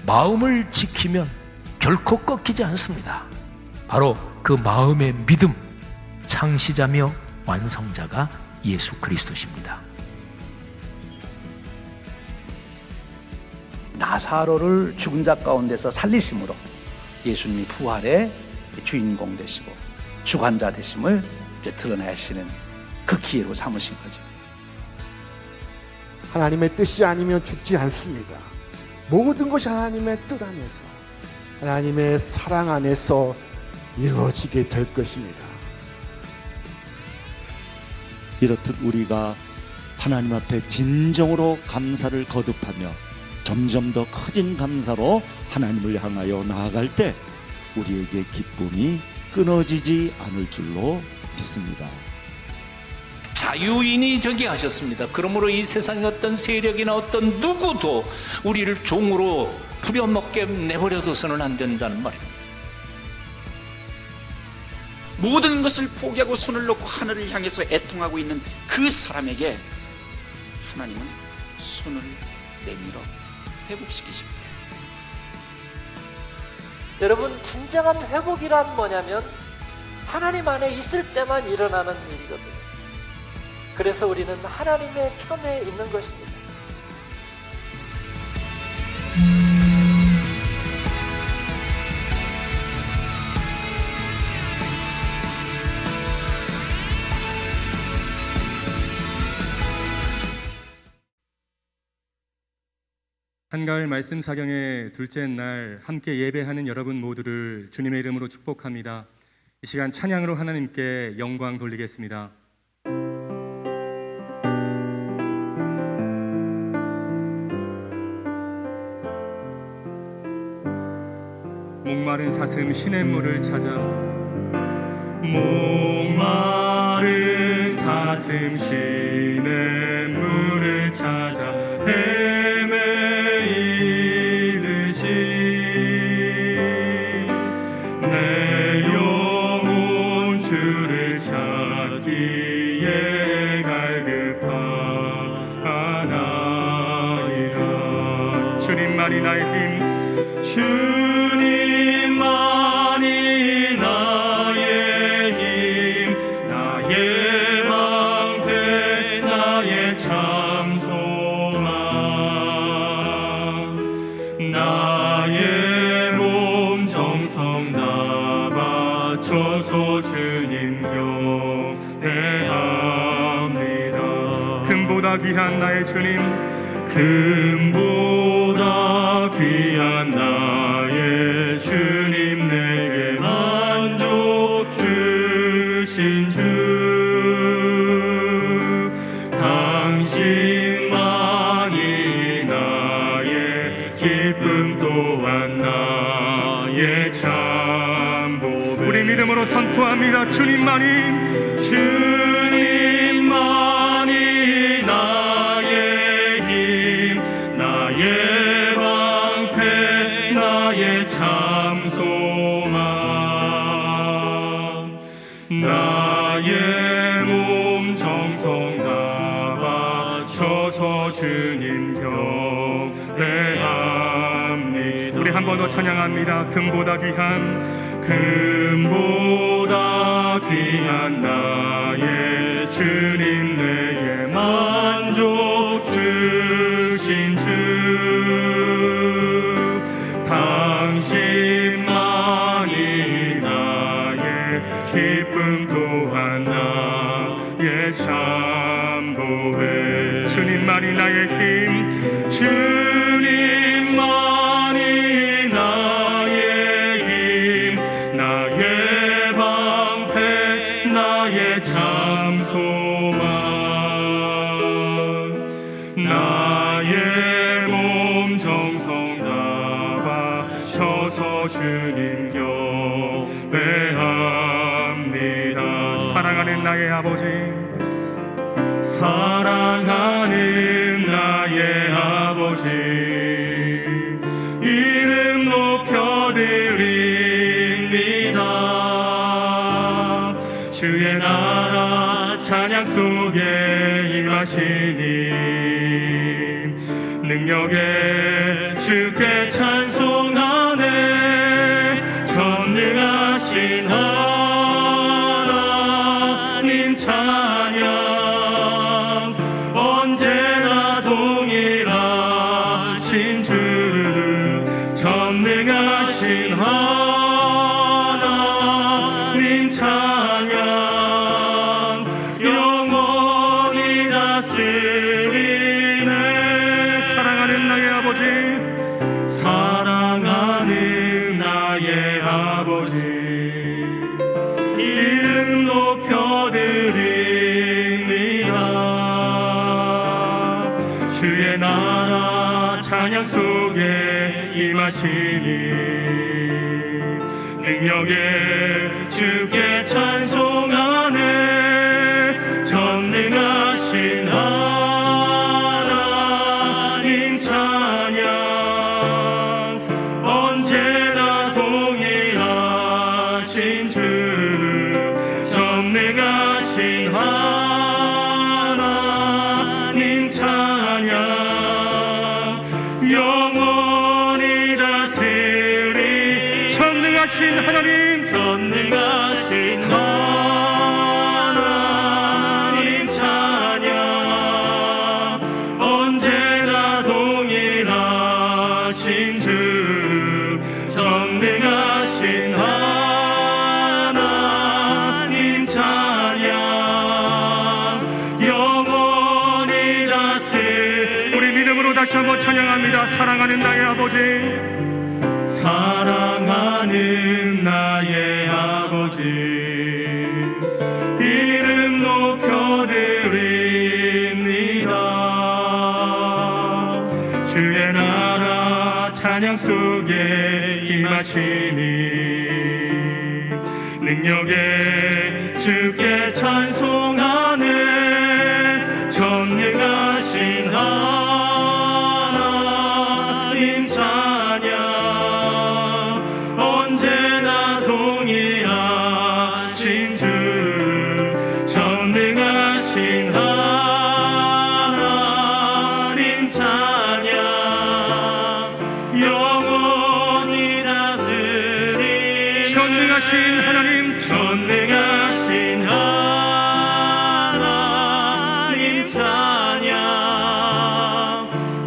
마음을 지키면 결코 꺾이지 않습니다. 바로 그 마음의 믿음, 창시자며 완성자가 예수 그리스도십니다. 나사로를 죽은 자 가운데서 살리심으로 예수님이 부활의 주인공 되시고 주관자 되심을 이제 드러내시는 그 기회로 삼으신 거죠. 하나님의 뜻이 아니면 죽지 않습니다. 모든 것이 하나님의 뜻 안에서, 하나님의 사랑 안에서 이루어지게 될 것입니다. 이렇듯 우리가 하나님 앞에 진정으로 감사를 거듭하며 점점 더 커진 감사로 하나님을 향하여 나아갈 때 우리에게 기쁨이 끊어지지 않을 줄로 믿습니다. 자유인이 되게 하셨습니다. 그러므로 이 세상의 어떤 세력이나 어떤 누구도 우리를 종으로 부려먹게 내버려둬서는 안 된다는 말입니다. 모든 것을 포기하고 손을 놓고 하늘을 향해서 애통하고 있는 그 사람에게 하나님은 손을 내밀어 회복시키십니다. 여러분, 진정한 회복이란 뭐냐면 하나님 안에 있을 때만 일어나는 일이거든요. 그래서 우리는 하나님의 편에 있는 것입니다. 한가을 말씀 사경의 둘째 날 함께 예배하는 여러분 모두를 주님의 이름으로 축복합니다. 이 시간 찬양으로 하나님께 영광 돌리겠습니다. 목마른 사슴 시냇물을 찾아, 목마른 사슴 시냇물을 찾아 헤매이듯이 내 영혼 주를 찾기에 갈급하나이다. 주님만이 나의 힘, 주님만이 나의 힘, 나의 방패, 나의 참 소망, 나의 몸 정성 다 바쳐서 주님 경배합니다. 금보다 귀한 나의 주님, 금보다 귀한 나의 주님, 내게 만족 주신 주, 당신만이 나의 기쁨 또한 나의 참 보배. 우리 믿음으로 선포합니다. 주님만이, 주님만이 나의 힘, 나의 방패, 나의 참 소망, 나의 몸 정성 다 바쳐서 주님 경배합니다. 우리 한 번 더 찬양합니다. 금보다 귀한, 금보다 귀한 나의 주님, 내게 만족 주신 주, 당신만이 나의 기쁨 또한 나의 참 보배. 주님만이 나의 힘, 주님만이 나의 힘, 나의 방패, 나의 참 소망, 나의 몸 정성 다 바쳐서 주님 경배합니다. 사랑하는 나의 아버지, 사랑하는 나의 아버지, 이름 높여드립니다. 주의 나라 찬양 속에 임하시니 능력의 주께 찬송하네. 전능하신 하나님 찬양. 언제나 동일하신 주 전능하신 하나님 찬양. 영원히 다스리네. 사랑하는 나의 아버지, 사랑하는 나의 아버지, 이름 높여드립니다. 주의 나라 찬양 속에 임하시니 능력에 주께 찬송하네. 전능하신 하나님 찬양. 언제나 동일하신 주 전능하신 하나님 찬양. 영원히 다스리 전능하신 하나님, 전능하신 하나님 찬양. 언제나 동일하신 주 전능하신 하나님 찬양. 영원히 다스리. 우리 믿음으로 다시 한번 찬양합니다. 사랑하는 나의 아버지, 사랑하는 나의 아버지, 이름 높여드립니다. 주의 나라 찬양 속에 임하시니 능력에 주께 찬송하네. 전능하신 하나님 찬양. 언제나 동일하신 주 전능하신 하나님 찬양. 영원히 다스리 전능하신 하나님, 전능하신 하나님 찬양.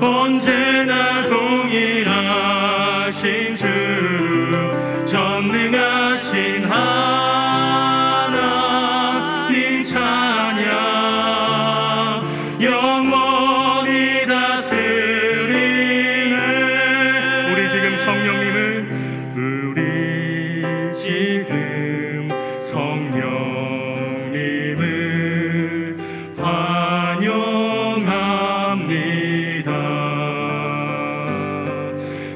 언제나 동일하신 주 전능하신 하나님 찬양. 영원히 다스리네. 우리 지금 성령님을, 우리 지금 성령님을 환영합니다.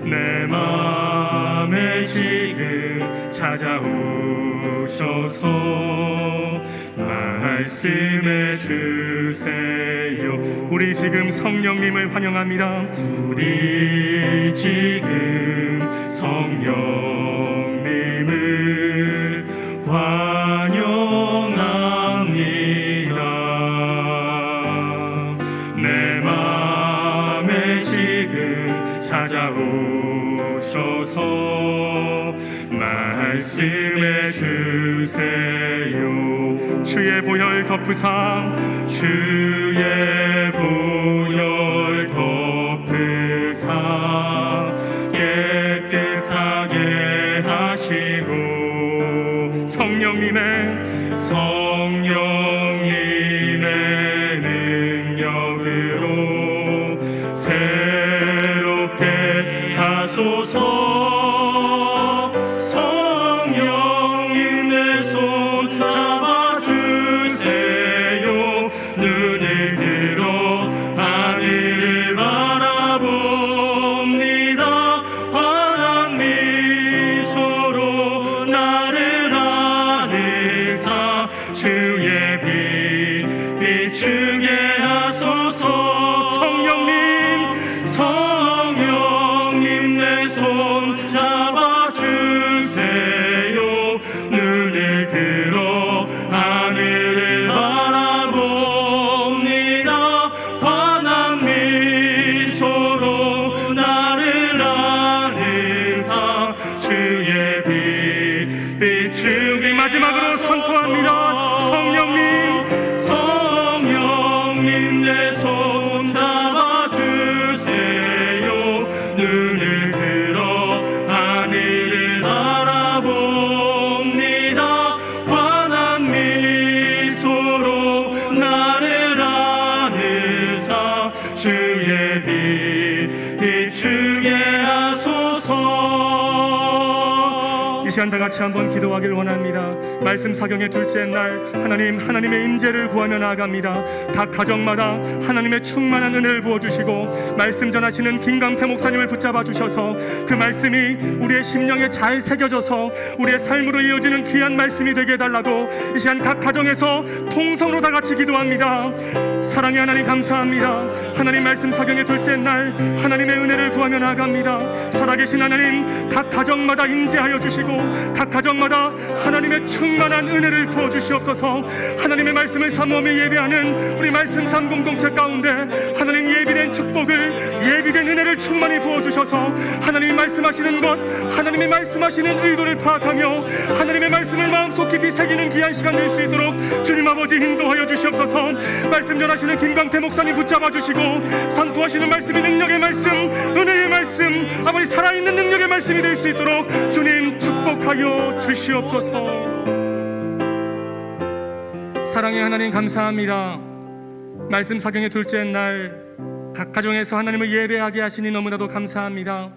내 맘에 지금 찾아오셔서 말씀해 주세요. 우리 지금 성령님을 환영합니다. 우리 지금 성령님을 환영합니다. 내 맘에 지금 찾아오셔서 말씀해 주세요. 주의 보혈 덮으사, 주의 보혈 덮으사 깨끗하게 하시고 성령님의 능력으로 새롭게 하소서. 성령님 내 손 잡아주세요. 눈을 들어 하늘을 바라봅니다. 환한 미소로 나를 안으사 주의 빛 비추게 하소서. 성령님 내 손 시간 다 같이 한번 기도하길 원합니다. 말씀 사경의 둘째 날 하나님의 임재를 구하며 나아갑니다. 각 가정마다 하나님의 충만한 은혜를 부어주시고 말씀 전하시는 김강태 목사님을 붙잡아 주셔서 그 말씀이 우리의 심령에 잘 새겨져서 우리의 삶으로 이어지는 귀한 말씀이 되게 해달라고 이 시간 각 가정에서 통성으로 다 같이 기도합니다. 사랑의 하나님 감사합니다. 하나님 말씀 사경의 둘째 날 하나님의 은혜를 구하며 나아갑니다. 살아계신 하나님, 각 가정마다 임재하여 주시고 각 가정마다 하나님의 충만한 은혜를 부어주시옵소서. 하나님의 말씀을 사모하며 예배하는 우리 말씀 삶 공동체 가운데 하나님 예비된 축복을, 예비된 은혜를 충만히 부어주셔서 하나님이 말씀하시는 것, 하나님의 말씀하시는 의도를 파악하며 하나님의 말씀을 마음속 깊이 새기는 귀한 시간 될 수 있도록 주님 아버지 인도하여 주시옵소서. 말씀 전하시는 김강태 목사님 붙잡아 주시고 선포하시는 말씀이 능력의 말씀, 은혜의 말씀, 아버지 살아있는 능력의 말씀이 될 수 있도록 주님 축복하여 주시옵소서. 사랑의 하나님 감사합니다. 말씀 사경의 둘째 날 각 가정에서 하나님을 예배하게 하시니 너무나도 감사합니다.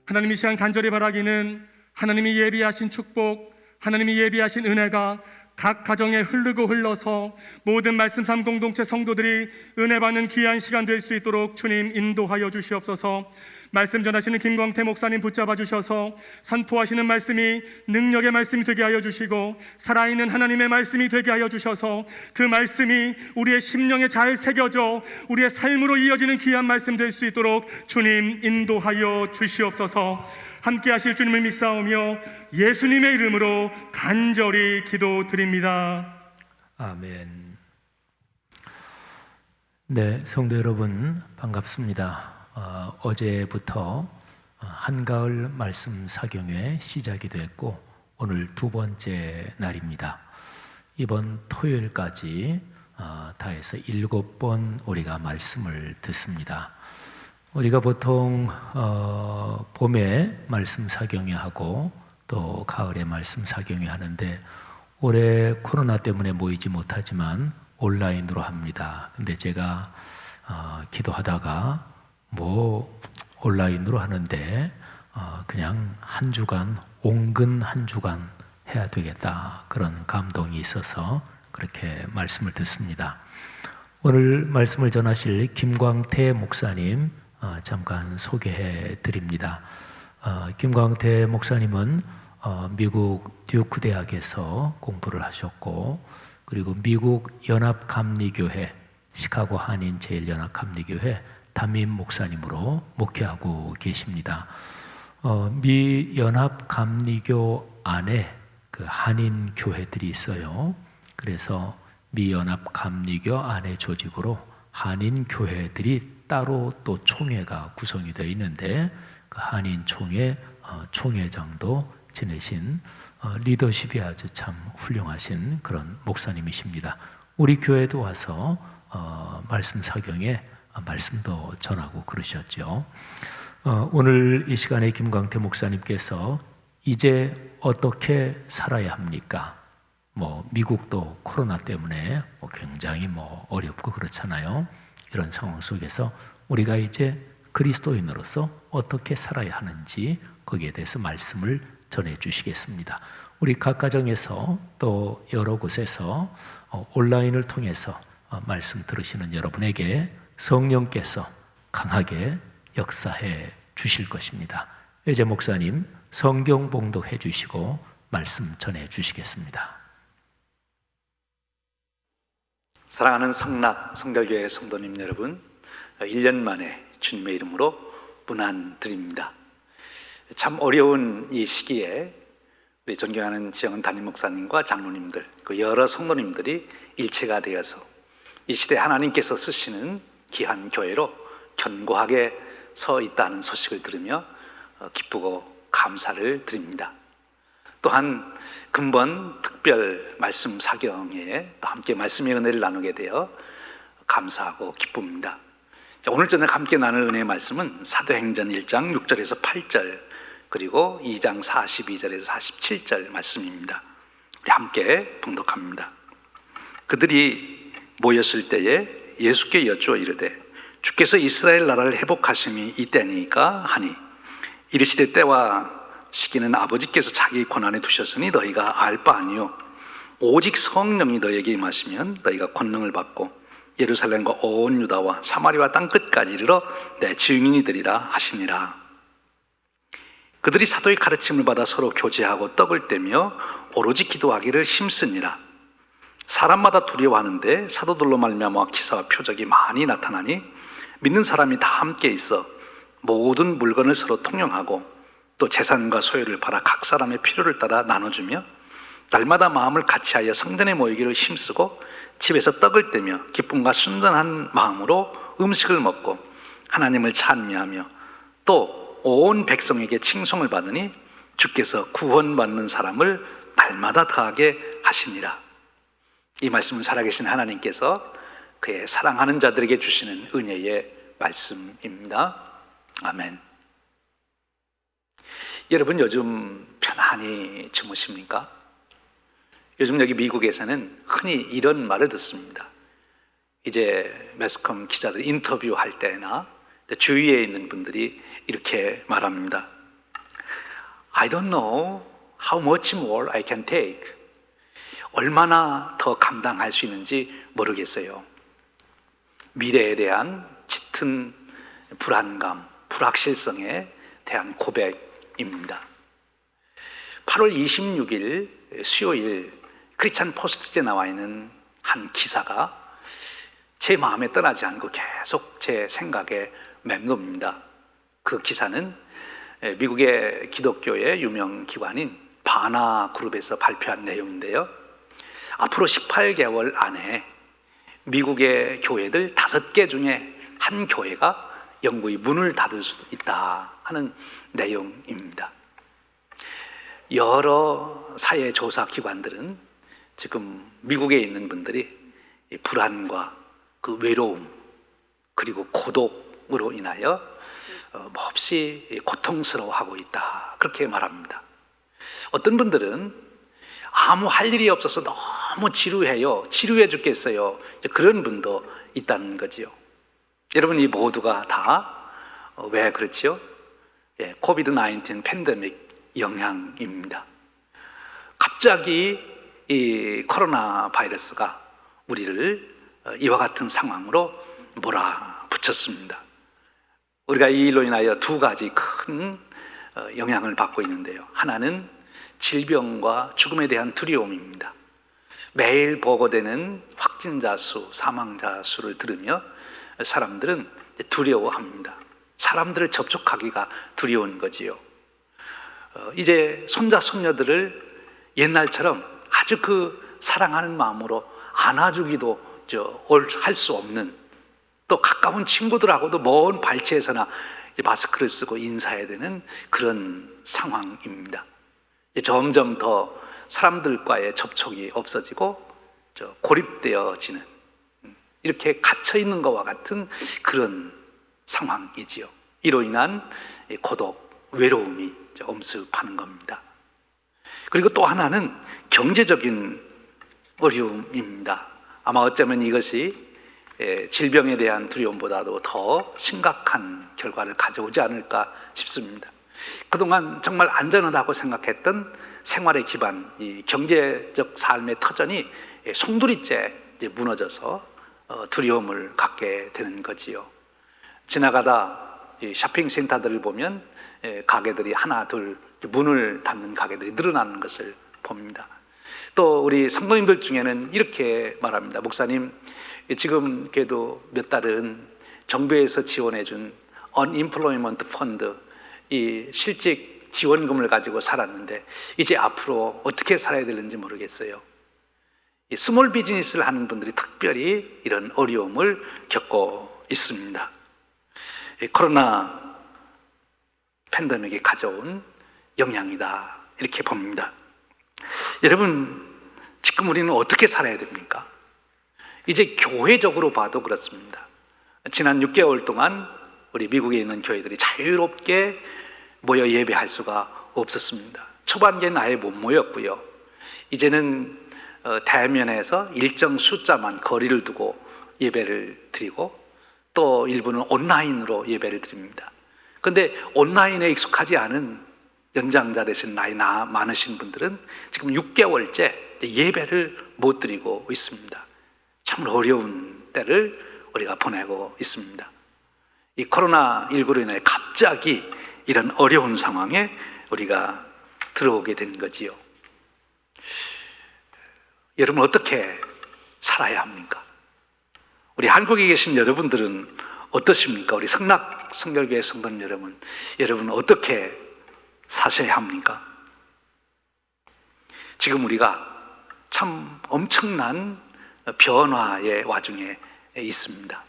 하나님 이 시간 간절히 바라기는 하나님이 예비하신 축복, 하나님이 예비하신 은혜가 각 가정에 흐르고 흘러서 모든 말씀 삶 공동체 성도들이 은혜 받는 귀한 시간 될 수 있도록 주님 인도하여 주시옵소서. 말씀 전하시는 김광태 목사님 붙잡아 주셔서 선포하시는 말씀이 능력의 말씀이 되게 하여 주시고 살아있는 하나님의 말씀이 되게 하여 주셔서 그 말씀이 우리의 심령에 잘 새겨져 우리의 삶으로 이어지는 귀한 말씀 될 수 있도록 주님 인도하여 주시옵소서. 함께 하실 주님을 믿사오며 예수님의 이름으로 간절히 기도드립니다. 아멘. 네, 성도 여러분 반갑습니다. 어제부터 한가을 말씀 사경회 시작이 됐고 오늘 두 번째 날입니다. 이번 토요일까지 다 해서 7번 우리가 말씀을 듣습니다. 우리가 보통 봄에 말씀 사경회 하고 또 가을에 말씀 사경회 하는데 올해 코로나 때문에 모이지 못하지만 온라인으로 합니다. 근데 제가 기도하다가 온라인으로 하는데 그냥 한 주간, 온근 한 주간 해야 되겠다, 그런 감동이 있어서 그렇게 말씀을 듣습니다. 오늘 말씀을 전하실 김광태 목사님 잠깐 소개해 드립니다. 김광태 목사님은 미국 듀크 대학에서 공부를 하셨고 그리고 미국 연합감리교회, 시카고 한인 제일연합감리교회 담임 목사님으로 목회하고 계십니다. 미 연합감리교 안에 그 한인 교회들이 있어요. 그래서 미 연합감리교 안에 조직으로 한인 교회들이 따로 또 총회가 구성이 되어 있는데 그 한인 총회 총회장도 지내신 리더십이 아주 참 훌륭하신 그런 목사님이십니다. 우리 교회도 와서 말씀 사경에 말씀도 전하고 그러셨죠. 오늘 이 시간에 김광태 목사님께서 이제 어떻게 살아야 합니까? 미국도 코로나 때문에 굉장히 어렵고 그렇잖아요. 이런 상황 속에서 우리가 이제 그리스도인으로서 어떻게 살아야 하는지 거기에 대해서 말씀을 전해 주시겠습니다. 우리 각 가정에서 또 여러 곳에서 온라인을 통해서 말씀 들으시는 여러분에게 성령께서 강하게 역사해 주실 것입니다. 예재 목사님 성경 봉독해 주시고 말씀 전해 주시겠습니다. 사랑하는 성락 성결교회 성도님 여러분, 1년 만에 주님의 이름으로 문안 드립니다. 참 어려운 이 시기에 우리 존경하는 지영은 담임 목사님과 장로님들, 그 여러 성도님들이 일체가 되어서 이 시대 하나님께서 쓰시는 귀한 교회로 견고하게 서 있다는 소식을 들으며 기쁘고 감사를 드립니다. 또한 금번 특별 말씀 사경에 또 함께 말씀의 은혜를 나누게 되어 감사하고 기쁩니다. 오늘 저녁 함께 나눌 은혜의 말씀은 사도행전 1장 6절에서 8절 그리고 2장 42절에서 47절 말씀입니다. 우리 함께 봉독합니다. 그들이 모였을 때에 예수께 여쭈어 이르되 주께서 이스라엘 나라를 회복하심이 이때니까 하니 이르시되 때와 시기는 아버지께서 자기 권한에 두셨으니 너희가 알 바 아니요 오직 성령이 너희에게 임하시면 너희가 권능을 받고 예루살렘과 온 유다와 사마리아 땅 끝까지 이르러 내 증인이 되리라 하시니라. 그들이 사도의 가르침을 받아 서로 교제하고 떡을 떼며 오로지 기도하기를 힘쓰니라. 사람마다 두려워하는데 사도들로 말미암아 기사와 표적이 많이 나타나니 믿는 사람이 다 함께 있어 모든 물건을 서로 통용하고 또 재산과 소유를 팔아 각 사람의 필요를 따라 나눠주며 날마다 마음을 같이하여 성전에 모이기를 힘쓰고 집에서 떡을 떼며 기쁨과 순전한 마음으로 음식을 먹고 하나님을 찬미하며 또 온 백성에게 칭송을 받으니 주께서 구원받는 사람을 날마다 더하게 하시니라. 이 말씀은 살아계신 하나님께서 그의 사랑하는 자들에게 주시는 은혜의 말씀입니다. 아멘. 여러분 요즘 편안히 주무십니까? 요즘 여기 미국에서는 흔히 이런 말을 듣습니다. 이제 매스컴 기자들 인터뷰할 때나 주위에 있는 분들이 이렇게 말합니다. I don't know how much more I can take. 얼마나 더 감당할 수 있는지 모르겠어요. 미래에 대한 짙은 불안감, 불확실성에 대한 고백입니다. 8월 26일 수요일 크리스찬 포스트지에 나와 있는 한 기사가 제 마음에 떠나지 않고 계속 제 생각에 맴돕니다. 그 기사는 미국의 기독교의 유명 기관인 바나 그룹에서 발표한 내용인데요. 앞으로 18개월 안에 미국의 교회들 5개 중에 한 교회가 영구히 문을 닫을 수도 있다 하는 내용입니다. 여러 사회조사 기관들은 지금 미국에 있는 분들이 불안과 그 외로움 그리고 고독으로 인하여 몹시 고통스러워하고 있다 그렇게 말합니다. 어떤 분들은 아무 할 일이 없어서 너무 지루해요. 지루해 죽겠어요. 그런 분도 있다는 거지요. 여러분 이 모두가 다 왜 그렇지요? 코비드-19 팬데믹 영향입니다. 갑자기 이 코로나 바이러스가 우리를 이와 같은 상황으로 몰아붙였습니다. 우리가 이 일로 인하여 2가지 큰 영향을 받고 있는데요. 하나는 질병과 죽음에 대한 두려움입니다. 매일 보고되는 확진자 수, 사망자 수를 들으며 사람들은 두려워합니다. 사람들을 접촉하기가 두려운 거지요. 이제 손자, 손녀들을 옛날처럼 아주 그 사랑하는 마음으로 안아주기도 할 수 없는, 또 가까운 친구들하고도 먼 발치에서나 마스크를 쓰고 인사해야 되는 그런 상황입니다. 점점 더 사람들과의 접촉이 없어지고 고립되어지는, 이렇게 갇혀 있는 것과 같은 그런 상황이지요. 이로 인한 고독, 외로움이 엄습하는 겁니다. 그리고 또 하나는 경제적인 어려움입니다. 아마 어쩌면 이것이 질병에 대한 두려움보다도 더 심각한 결과를 가져오지 않을까 싶습니다. 그동안 정말 안전하다고 생각했던 생활의 기반, 이 경제적 삶의 터전이 송두리째 무너져서 두려움을 갖게 되는 거지요. 지나가다 쇼핑센터들을 보면 가게들이 하나 둘 문을 닫는 가게들이 늘어나는 것을 봅니다. 또 우리 성도님들 중에는 이렇게 말합니다. 목사님, 지금 그래도 몇 달은 정부에서 지원해준 Unemployment Fund, 이 실직 지원금을 가지고 살았는데 이제 앞으로 어떻게 살아야 되는지 모르겠어요. 이 스몰 비즈니스를 하는 분들이 특별히 이런 어려움을 겪고 있습니다. 이 코로나 팬데믹이 가져온 영향이다 이렇게 봅니다. 여러분, 지금 우리는 어떻게 살아야 됩니까? 이제 교회적으로 봐도 그렇습니다. 지난 6개월 동안 우리 미국에 있는 교회들이 자유롭게 모여 예배할 수가 없었습니다. 초반기에는 아예 못 모였고요. 이제는 대면에서 일정 숫자만 거리를 두고 예배를 드리고 또 일부는 온라인으로 예배를 드립니다. 그런데 온라인에 익숙하지 않은 연장자 되신 나이 많으신 분들은 지금 6개월째 예배를 못 드리고 있습니다. 참 어려운 때를 우리가 보내고 있습니다. 이 코로나19로 인해 갑자기 이런 어려운 상황에 우리가 들어오게 된 거지요. 여러분 어떻게 살아야 합니까? 우리 한국에 계신 여러분들은 어떠십니까? 우리 성결교회 성도님 여러분 어떻게 사셔야 합니까? 지금 우리가 참 엄청난 변화의 와중에 있습니다.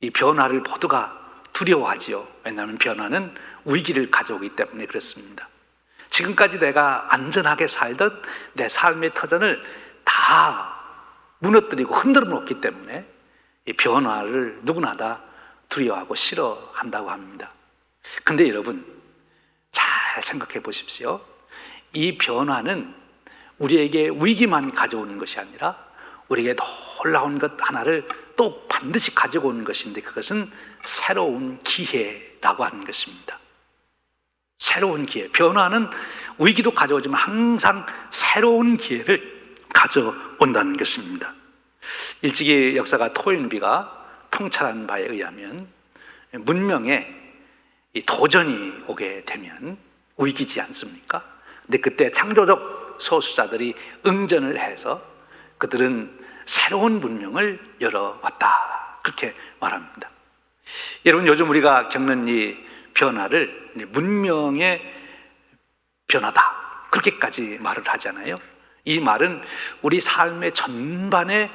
이 변화를 모두가 두려워하지요. 왜냐하면 변화는 위기를 가져오기 때문에 그렇습니다. 지금까지 내가 안전하게 살던 내 삶의 터전을 다 무너뜨리고 흔들어 놓기 때문에 이 변화를 누구나 다 두려워하고 싫어한다고 합니다. 근데 여러분 잘 생각해 보십시오. 이 변화는 우리에게 위기만 가져오는 것이 아니라 우리에게 놀라운 것 하나를 또 반드시 가지고 오는 것인데 그것은 새로운 기회라고 하는 것입니다. 새로운 기회. 변화는 위기도 가져오지만 항상 새로운 기회를 가져온다는 것입니다. 일찍이 역사가 토인비가 통찰한 바에 의하면 문명에 이 도전이 오게 되면 위기지 않습니까? 근데 그때 창조적 소수자들이 응전을 해서 그들은 새로운 문명을 열어왔다. 그렇게 말합니다. 여러분 요즘 우리가 겪는 이 변화를 문명의 변화다. 그렇게까지 말을 하잖아요. 이 말은 우리 삶의 전반에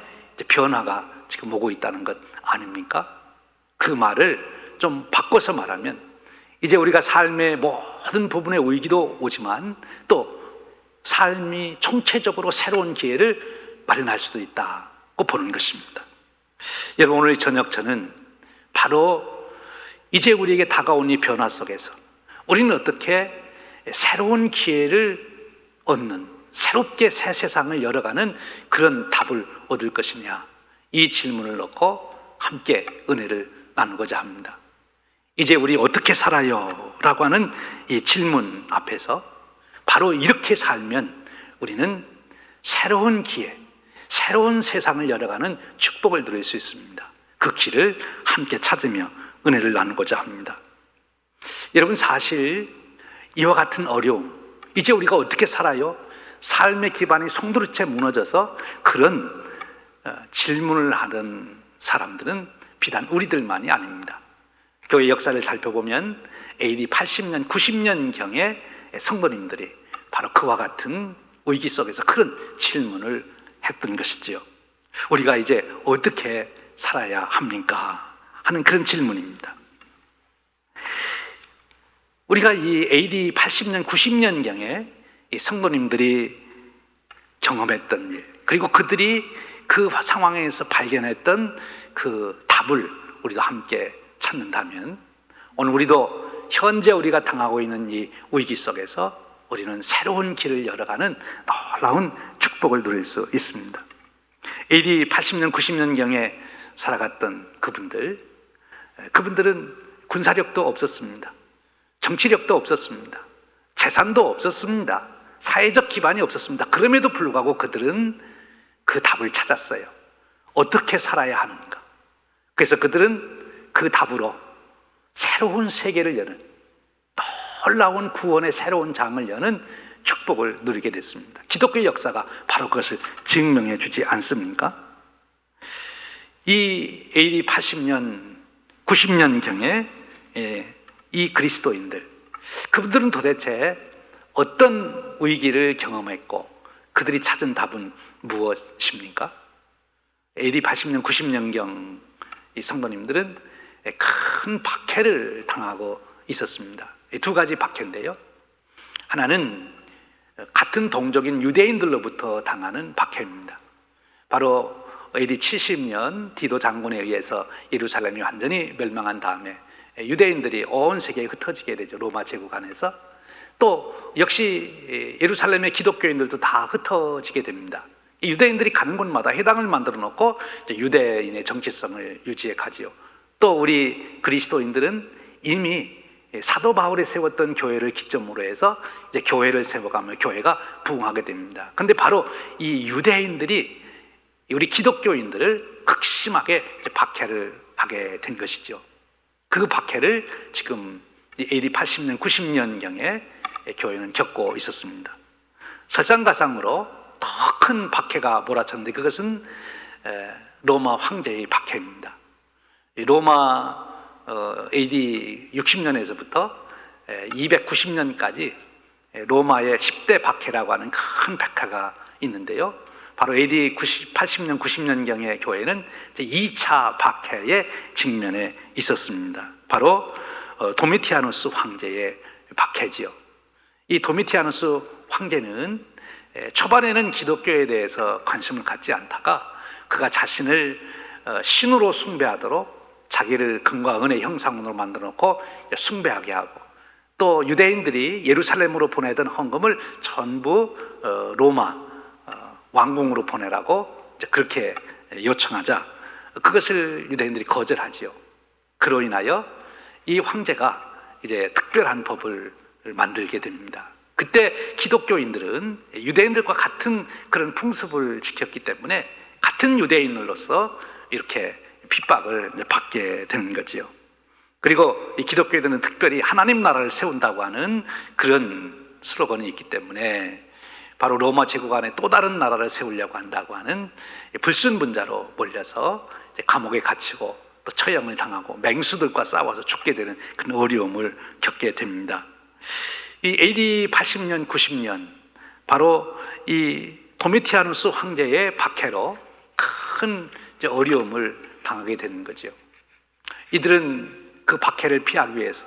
변화가 지금 오고 있다는 것 아닙니까? 그 말을 좀 바꿔서 말하면 이제 우리가 삶의 모든 부분에 위기도 오지만 또 삶이 총체적으로 새로운 기회를 마련할 수도 있다고 보는 것입니다. 여러분 오늘 저녁 저는 바로 이제 우리에게 다가온 이 변화 속에서 우리는 어떻게 새로운 기회를 얻는 새롭게 새 세상을 열어가는 그런 답을 얻을 것이냐 이 질문을 놓고 함께 은혜를 나누고자 합니다. 이제 우리 어떻게 살아요? 라고 하는 이 질문 앞에서 바로 이렇게 살면 우리는 새로운 기회, 새로운 세상을 열어가는 축복을 누릴 수 있습니다. 그 길을 함께 찾으며 은혜를 나누고자 합니다. 여러분 사실 이와 같은 어려움, 이제 우리가 어떻게 살아요? 삶의 기반이 송두리째 무너져서 그런 질문을 하는 사람들은 비단 우리들만이 아닙니다. 교회 역사를 살펴보면 AD 80년, 90년경에 성도님들이 바로 그와 같은 위기 속에서 그런 질문을 했던 것이지요. 우리가 이제 어떻게 살아야 합니까? 하는 그런 질문입니다. 우리가 이 AD 80년, 90년경에 이 성도님들이 경험했던 일, 그리고 그들이 그 상황에서 발견했던 그 답을 우리도 함께 찾는다면 오늘 우리도 현재 우리가 당하고 있는 이 위기 속에서 우리는 새로운 길을 열어가는 놀라운 축복을 누릴 수 있습니다. AD 80년, 90년경에 살아갔던 그분들은 군사력도 없었습니다. 정치력도 없었습니다. 재산도 없었습니다. 사회적 기반이 없었습니다. 그럼에도 불구하고 그들은 그 답을 찾았어요. 어떻게 살아야 하는가? 그래서 그들은 그 답으로 새로운 세계를 여는 놀라운 구원의 새로운 장을 여는 축복을 누리게 됐습니다. 기독교의 역사가 바로 그것을 증명해 주지 않습니까? 이 AD 80년, 90년경에 이 그리스도인들, 그분들은 도대체 어떤 위기를 경험했고 그들이 찾은 답은 무엇입니까? AD 80년, 90년경 이 성도님들은 큰 박해를 당하고 있었습니다. 두 가지 박해인데요. 하나는 같은 동족인 유대인들로부터 당하는 박해입니다. 바로 AD 70년 디도 장군에 의해서 예루살렘이 완전히 멸망한 다음에 유대인들이 온 세계에 흩어지게 되죠. 로마 제국 안에서. 또 역시 예루살렘의 기독교인들도 다 흩어지게 됩니다. 유대인들이 가는 곳마다 회당을 만들어 놓고 유대인의 정체성을 유지해 가지요. 또 우리 그리스도인들은 이미 사도 바울이 세웠던 교회를 기점으로 해서 이제 교회를 세워가며 교회가 부흥하게 됩니다. 근데 바로 이 유대인들이 우리 기독교인들을 극심하게 박해를 하게 된 것이죠. 그 박해를 지금 AD 80년, 90년경에 교회는 겪고 있었습니다. 설상가상으로 더 큰 박해가 몰아쳤는데 그것은 로마 황제의 박해입니다. 로마 AD 60년에서부터 290년까지 로마의 10대 박해라고 하는 큰 박해가 있는데요. 바로 AD 80년, 90년경의 교회는 2차 박해의 직면에 있었습니다. 바로 도미티아누스 황제의 박해지요. 이 도미티아누스 황제는 초반에는 기독교에 대해서 관심을 갖지 않다가 그가 자신을 신으로 숭배하도록 자기를 금과 은의 형상으로 만들어 놓고 숭배하게 하고 또 유대인들이 예루살렘으로 보내던 헌금을 전부 로마 왕궁으로 보내라고 그렇게 요청하자 그것을 유대인들이 거절하지요. 그로 인하여 이 황제가 이제 특별한 법을 만들게 됩니다. 그때 기독교인들은 유대인들과 같은 그런 풍습을 지켰기 때문에 같은 유대인으로서 이렇게 핍박을 받게 되는 거지요. 그리고 이 기독교인들은 특별히 하나님 나라를 세운다고 하는 그런 슬로건이 있기 때문에 바로 로마 제국 안에 또 다른 나라를 세우려고 한다고 하는 불순분자로 몰려서 감옥에 갇히고 또 처형을 당하고 맹수들과 싸워서 죽게 되는 그런 어려움을 겪게 됩니다. 이 AD 80년, 90년 바로 이 도미티아누스 황제의 박해로 큰 어려움을 당하게 되는 거죠. 이들은 그 박해를 피하기 위해서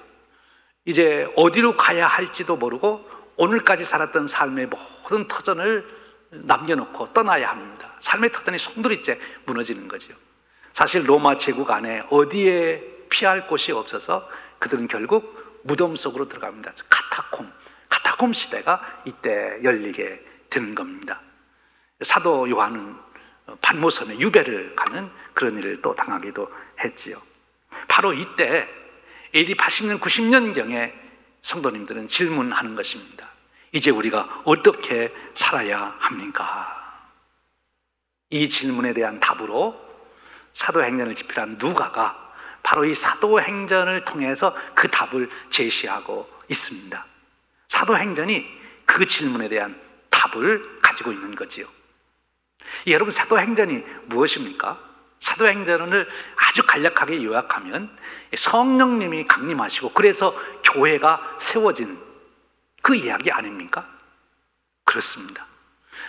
이제 어디로 가야 할지도 모르고 오늘까지 살았던 삶의 모든 터전을 남겨놓고 떠나야 합니다. 삶의 터전이 송두리째 무너지는 거죠. 사실 로마 제국 안에 어디에 피할 곳이 없어서 그들은 결국 무덤 속으로 들어갑니다. 카타콤 시대가 이때 열리게 되는 겁니다. 사도 요한은 반모섬에 유배를 가는 그런 일을 또 당하기도 했지요. 바로 이때 AD 80년, 90년경에 성도님들은 질문하는 것입니다. 이제 우리가 어떻게 살아야 합니까? 이 질문에 대한 답으로 사도행전을 집필한 누가가 바로 이 사도행전을 통해서 그 답을 제시하고 있습니다. 사도행전이 그 질문에 대한 답을 가지고 있는 거지요. 여러분, 사도행전이 무엇입니까? 사도행전을 아주 간략하게 요약하면 성령님이 강림하시고 그래서 교회가 세워진 그 이야기 아닙니까? 그렇습니다.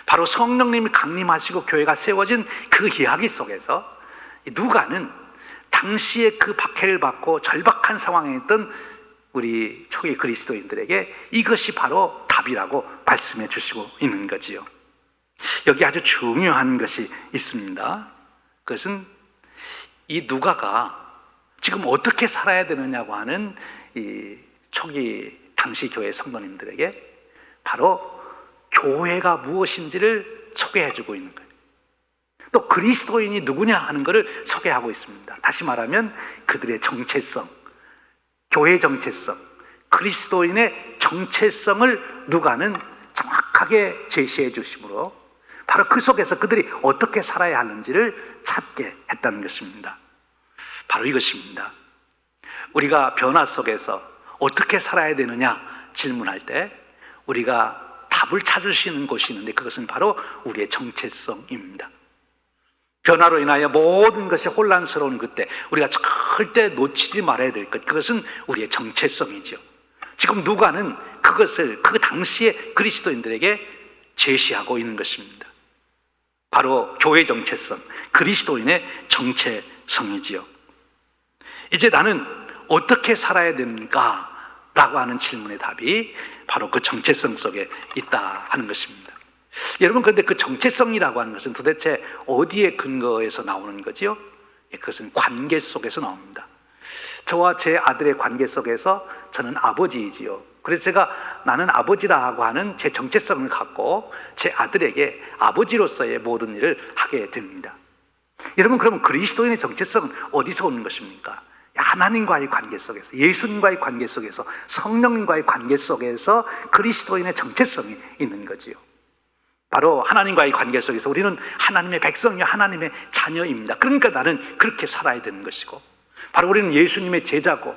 바로 성령님이 강림하시고 교회가 세워진 그 이야기 속에서 누가는 당시에 그 박해를 받고 절박한 상황에 있던 우리 초기 그리스도인들에게 이것이 바로 답이라고 말씀해 주시고 있는 거지요. 여기 아주 중요한 것이 있습니다. 그것은 이 누가가 지금 어떻게 살아야 되느냐고 하는 이 초기 당시 교회 성도님들에게 바로 교회가 무엇인지를 소개해 주고 있는 거예요. 또 그리스도인이 누구냐 하는 것을 소개하고 있습니다. 다시 말하면 그들의 정체성, 교회의 정체성, 그리스도인의 정체성을 누가는 정확하게 제시해 주심으로 바로 그 속에서 그들이 어떻게 살아야 하는지를 찾게 했다는 것입니다. 바로 이것입니다. 우리가 변화 속에서 어떻게 살아야 되느냐 질문할 때 우리가 답을 찾을 수 있는 곳이 있는데 그것은 바로 우리의 정체성입니다. 변화로 인하여 모든 것이 혼란스러운 그때 우리가 절대 놓치지 말아야 될 것, 그것은 우리의 정체성이죠. 지금 누가는 그것을 그 당시에 그리스도인들에게 제시하고 있는 것입니다. 바로 교회의 정체성, 그리스도인의 정체성이지요. 이제 나는 어떻게 살아야 됩니까? 라고 하는 질문의 답이 바로 그 정체성 속에 있다 하는 것입니다. 여러분, 그런데 그 정체성이라고 하는 것은 도대체 어디에 근거해서 나오는 거지요? 그것은 관계 속에서 나옵니다. 저와 제 아들의 관계 속에서 저는 아버지이지요. 그래서 제가 나는 아버지라고 하는 제 정체성을 갖고 제 아들에게 아버지로서의 모든 일을 하게 됩니다. 여러분, 그러면 그리스도인의 정체성은 어디서 오는 것입니까? 하나님과의 관계 속에서, 예수님과의 관계 속에서, 성령님과의 관계 속에서 그리스도인의 정체성이 있는 거지요. 바로 하나님과의 관계 속에서 우리는 하나님의 백성이요, 하나님의 자녀입니다. 그러니까 나는 그렇게 살아야 되는 것이고, 바로 우리는 예수님의 제자고,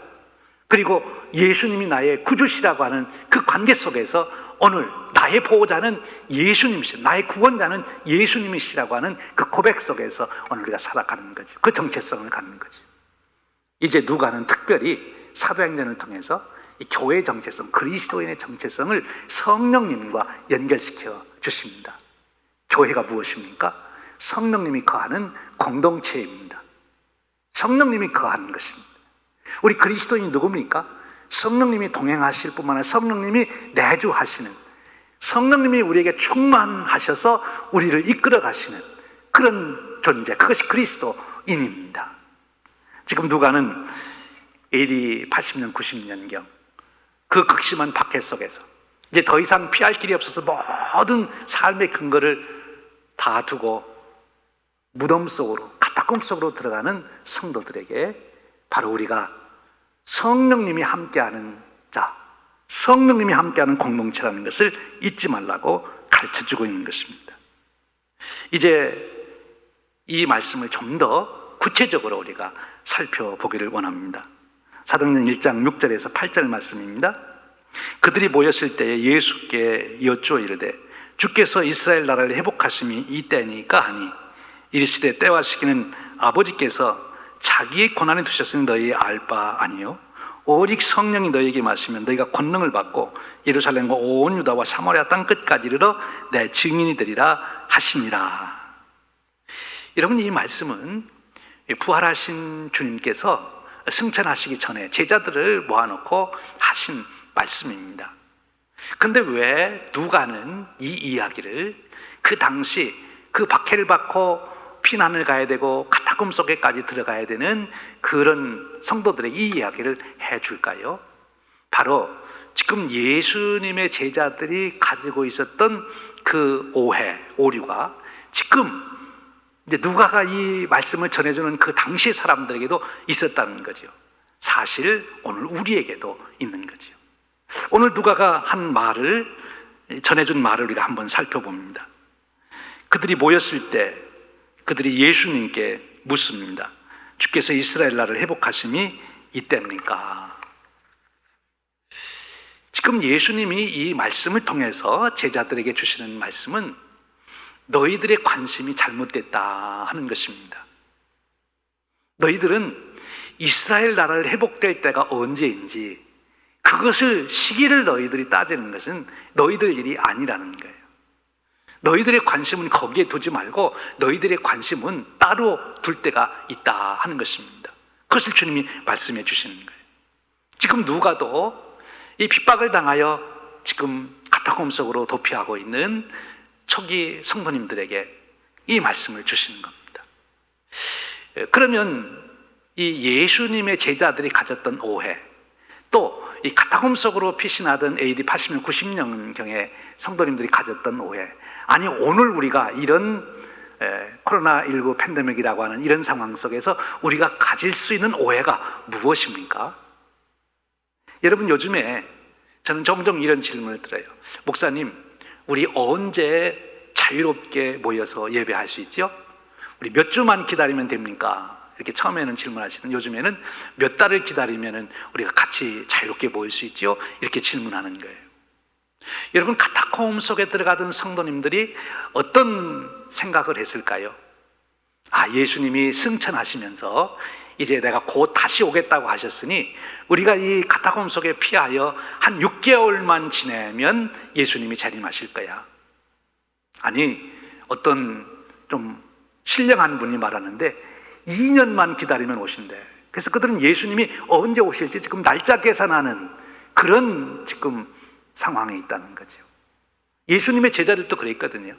그리고 예수님이 나의 구주시라고 하는 그 관계 속에서 오늘 나의 보호자는 예수님이시라, 나의 구원자는 예수님이시라고 하는 그 고백 속에서 오늘 우리가 살아가는 거죠. 그 정체성을 갖는 거죠. 이제 누가는 특별히 사도행전을 통해서 이 교회의 정체성, 그리스도인의 정체성을 성령님과 연결시켜 주십니다. 교회가 무엇입니까? 성령님이 거하는 공동체입니다. 성령님이 거하는 것입니다. 우리 그리스도인이 누굽니까? 성령님이 동행하실 뿐만 아니라 성령님이 내주하시는, 성령님이 우리에게 충만하셔서 우리를 이끌어 가시는 그런 존재, 그것이 그리스도인입니다. 지금 누가는 AD 80년, 90년경 그 극심한 박해 속에서 이제 더 이상 피할 길이 없어서 모든 삶의 근거를 다 두고 무덤 속으로, 카타콤 속으로 들어가는 성도들에게 바로 우리가 성령님이 함께하는 자, 성령님이 함께하는 공동체라는 것을 잊지 말라고 가르쳐주고 있는 것입니다. 이제 이 말씀을 좀 더 구체적으로 우리가 살펴보기를 원합니다. 사도행전 1장 6절에서 8절 말씀입니다. 그들이 모였을 때에 예수께 여쭈어 이르되 주께서 이스라엘 나라를 회복하심이 이때니까 하니, 이르시되 때와 시기는 아버지께서 자기의 권한에 두셨으니 너희 알 바 아니요, 오직 성령이 너희에게 마시면 너희가 권능을 받고 예루살렘과 온 유다와 사마리아 땅 끝까지 이르러 내 증인이 되리라 하시니라. 여러분, 이 말씀은 부활하신 주님께서 승천하시기 전에 제자들을 모아놓고 하신 말씀입니다. 근데 왜 누가는 이 이야기를 그 당시 그 박해를 받고 피난을 가야 되고 카타콤 속에까지 들어가야 되는 그런 성도들에게 이 이야기를 해줄까요? 바로 지금 예수님의 제자들이 가지고 있었던 그 오해, 오류가 지금 이제 누가가 이 말씀을 전해주는 그 당시 사람들에게도 있었다는 거죠. 사실 오늘 우리에게도 있는 거죠. 오늘 누가가 한 말을, 전해준 말을 우리가 한번 살펴봅니다. 그들이 모였을 때 그들이 예수님께 묻습니다. 주께서 이스라엘 나라를 회복하심이 이때입니까? 지금 예수님이 이 말씀을 통해서 제자들에게 주시는 말씀은 너희들의 관심이 잘못됐다 하는 것입니다. 너희들은 이스라엘 나라를 회복될 때가 언제인지 그것을 시기를 너희들이 따지는 것은 너희들 일이 아니라는 거예요. 너희들의 관심은 거기에 두지 말고 너희들의 관심은 따로 둘 때가 있다 하는 것입니다. 그것을 주님이 말씀해 주시는 거예요. 지금 누가도 이 핍박을 당하여 지금 카타콤 속으로 도피하고 있는 초기 성도님들에게 이 말씀을 주시는 겁니다. 그러면 이 예수님의 제자들이 가졌던 오해, 또 이 카타콤 속으로 피신하던 AD 80년, 90년경에 성도님들이 가졌던 오해, 아니 오늘 우리가 이런 코로나19 팬데믹이라고 하는 이런 상황 속에서 우리가 가질 수 있는 오해가 무엇입니까? 여러분, 요즘에 저는 종종 이런 질문을 드려요. 목사님, 우리 언제 자유롭게 모여서 예배할 수 있죠? 우리 몇 주만 기다리면 됩니까? 이렇게 처음에는 질문하시던, 요즘에는 몇 달을 기다리면 우리가 같이 자유롭게 모일 수 있죠? 이렇게 질문하는 거예요. 여러분, 카타콤 속에 들어가던 성도님들이 어떤 생각을 했을까요? 아, 예수님이 승천하시면서 이제 내가 곧 다시 오겠다고 하셨으니 우리가 이 카타콤 속에 피하여 한 6개월만 지내면 예수님이 재림하실 거야. 아니, 어떤 좀 신령한 분이 말하는데 2년만 기다리면 오신대. 그래서 그들은 예수님이 언제 오실지 지금 날짜 계산하는 그런 지금 상황에 있다는 거죠. 예수님의 제자들도 그랬거든요.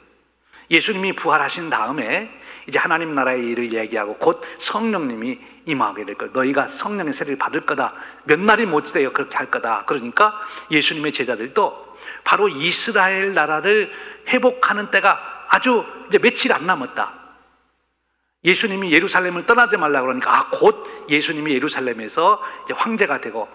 예수님이 부활하신 다음에 이제 하나님 나라의 일을 얘기하고 곧 성령님이 임하게 될 거다. 너희가 성령의 세례를 받을 거다. 몇 날이 못지되어 그렇게 할 거다. 그러니까 예수님의 제자들도 바로 이스라엘 나라를 회복하는 때가 아주 이제 며칠 안 남았다. 예수님이 예루살렘을 떠나지 말라 그러니까 곧 예수님이 예루살렘에서 이제 황제가 되고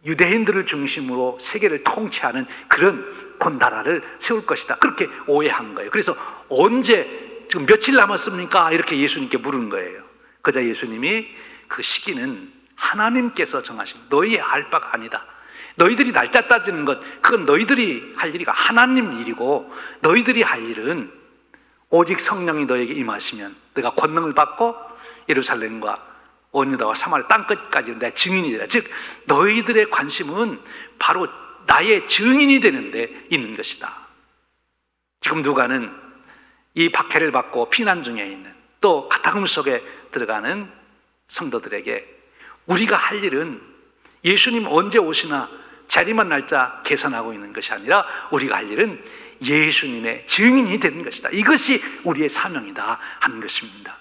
유대인들을 중심으로 세계를 통치하는 그런 곤다라를 세울 것이다. 그렇게 오해한 거예요. 그래서 언제 지금 며칠 남았습니까? 이렇게 예수님께 물은 거예요. 그러자 예수님이 그 시기는 하나님께서 정하신 너희의 알 바가 아니다. 너희들이 날짜 따지는 것 그건 너희들이 할 일이가 하나님 일이고 너희들이 할 일은 오직 성령이 너에게 임하시면 너가 권능을 받고 예루살렘과 온 유다와 사마리아 땅끝까지 내 증인이 되라. 즉 너희들의 관심은 바로 나의 증인이 되는 데 있는 것이다. 지금 누가는 이 박해를 받고 피난 중에 있는 또 가타금 속에 들어가는 성도들에게 우리가 할 일은 예수님 언제 오시나 자리만 날짜 계산하고 있는 것이 아니라 우리가 할 일은 예수님의 증인이 되는 것이다. 이것이 우리의 사명이다 하는 것입니다.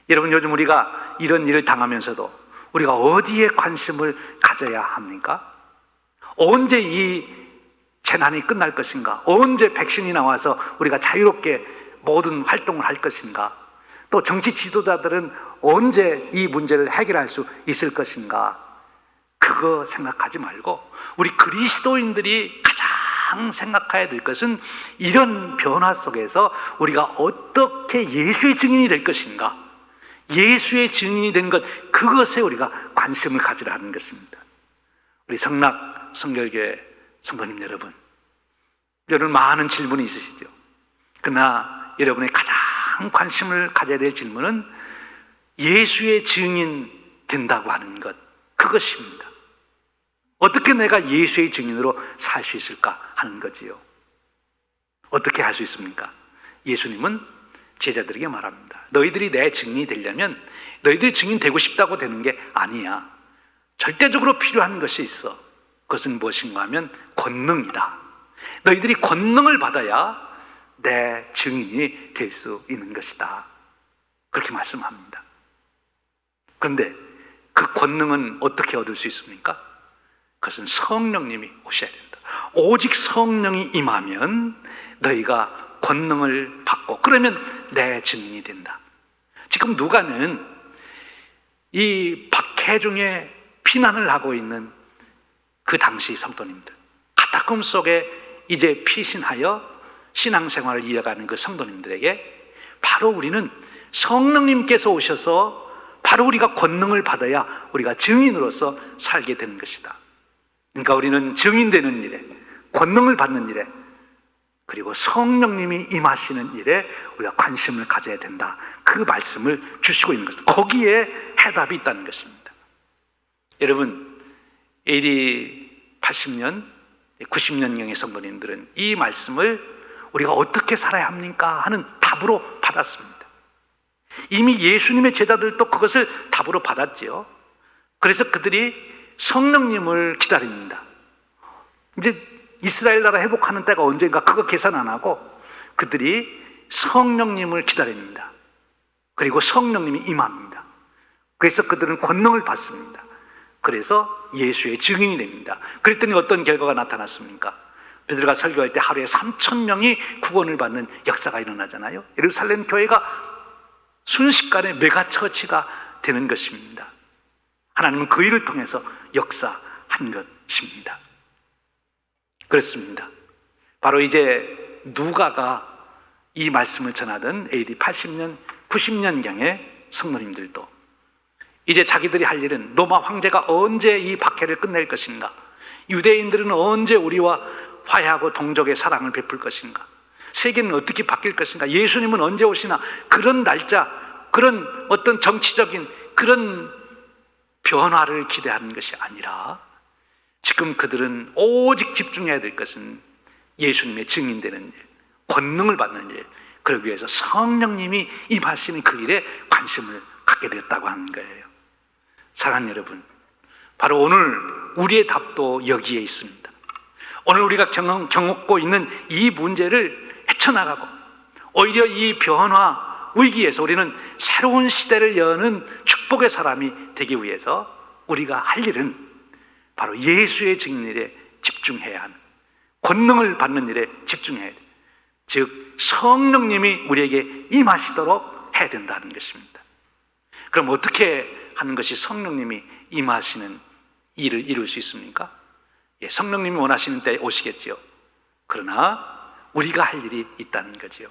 여러분 요즘 우리가 이런 일을 당하면서도 우리가 어디에 관심을 가져야 합니까? 언제 이 재난이 끝날 것인가? 언제 백신이 나와서 우리가 자유롭게 모든 활동을 할 것인가? 또 정치 지도자들은 언제 이 문제를 해결할 수 있을 것인가? 그거 생각하지 말고 우리 그리스도인들이 가장 생각해야 될 것은 이런 변화 속에서 우리가 어떻게 예수의 증인이 될 것인가? 예수의 증인이 된 것 그것에 우리가 관심을 가지라는 것입니다. 우리 성락 성결교회 성도님 여러분 많은 질문이 있으시죠. 그러나 여러분의 가장 관심을 가져야 될 질문은 예수의 증인 된다고 하는 것 그것입니다. 어떻게 내가 예수의 증인으로 살 수 있을까 하는 거지요. 어떻게 할 수 있습니까? 예수님은 제자들에게 말합니다. 너희들이 내 증인이 되려면 너희들이 증인 되고 싶다고 되는 게 아니야. 절대적으로 필요한 것이 있어. 그것은 무엇인가 하면 권능이다. 너희들이 권능을 받아야 내 증인이 될 수 있는 것이다. 그렇게 말씀합니다. 그런데 그 권능은 어떻게 얻을 수 있습니까? 그것은 성령님이 오셔야 된다. 오직 성령이 임하면 너희가 권능을 받고 그러면 내 증인이 된다. 지금 누가는 이 박해 중에 피난을 하고 있는 그 당시 성도님들 가타금 속에 이제 피신하여 신앙생활을 이어가는 그 성도님들에게 바로 우리는 성령님께서 오셔서 바로 우리가 권능을 받아야 우리가 증인으로서 살게 되는 것이다. 그러니까 우리는 증인되는 일에 권능을 받는 일에 그리고 성령님이 임하시는 일에 우리가 관심을 가져야 된다. 그 말씀을 주시고 있는 것입니다. 거기에 해답이 있다는 것입니다. 여러분 AD 80년, 90년경의 성도님들은 이 말씀을 우리가 어떻게 살아야 합니까? 하는 답으로 받았습니다. 이미 예수님의 제자들도 그것을 답으로 받았지요. 그래서 그들이 성령님을 기다립니다. 이제 이스라엘 나라 회복하는 때가 언젠가 그거 계산 안 하고 그들이 성령님을 기다립니다. 그리고 성령님이 임합니다. 그래서 그들은 권능을 받습니다. 그래서 예수의 증인이 됩니다. 그랬더니 어떤 결과가 나타났습니까? 베드로가 설교할 때 하루에 3,000명이 구원을 받는 역사가 일어나잖아요. 예루살렘 교회가 순식간에 메가처치가 되는 것입니다. 하나님은 그 일을 통해서 역사한 것입니다. 그렇습니다. 바로 이제 누가가 이 말씀을 전하던 AD 80년, 90년경의 성도님들도 이제 자기들이 할 일은 로마 황제가 언제 이 박해를 끝낼 것인가, 유대인들은 언제 우리와 화해하고 동족의 사랑을 베풀 것인가, 세계는 어떻게 바뀔 것인가, 예수님은 언제 오시나, 그런 날짜, 그런 어떤 정치적인 그런 변화를 기대하는 것이 아니라 지금 그들은 오직 집중해야 될 것은 예수님의 증인되는 일, 권능을 받는 일, 그러기 위해서 성령님이 임하시는 그 일에 관심을 갖게 됐다고 하는 거예요. 사랑하는 여러분, 바로 오늘 우리의 답도 여기에 있습니다. 오늘 우리가 겪고 있는 이 문제를 헤쳐나가고 오히려 이 변화 위기에서 우리는 새로운 시대를 여는 축복의 사람이 되기 위해서 우리가 할 일은 바로 예수의 증인 일에 집중해야 하는, 권능을 받는 일에 집중해야 돼. 즉 성령님이 우리에게 임하시도록 해야 된다는 것입니다. 그럼 어떻게 하는 것이 성령님이 임하시는 일을 이룰 수 있습니까? 예, 성령님이 원하시는 때에 오시겠지요. 그러나 우리가 할 일이 있다는 거지요.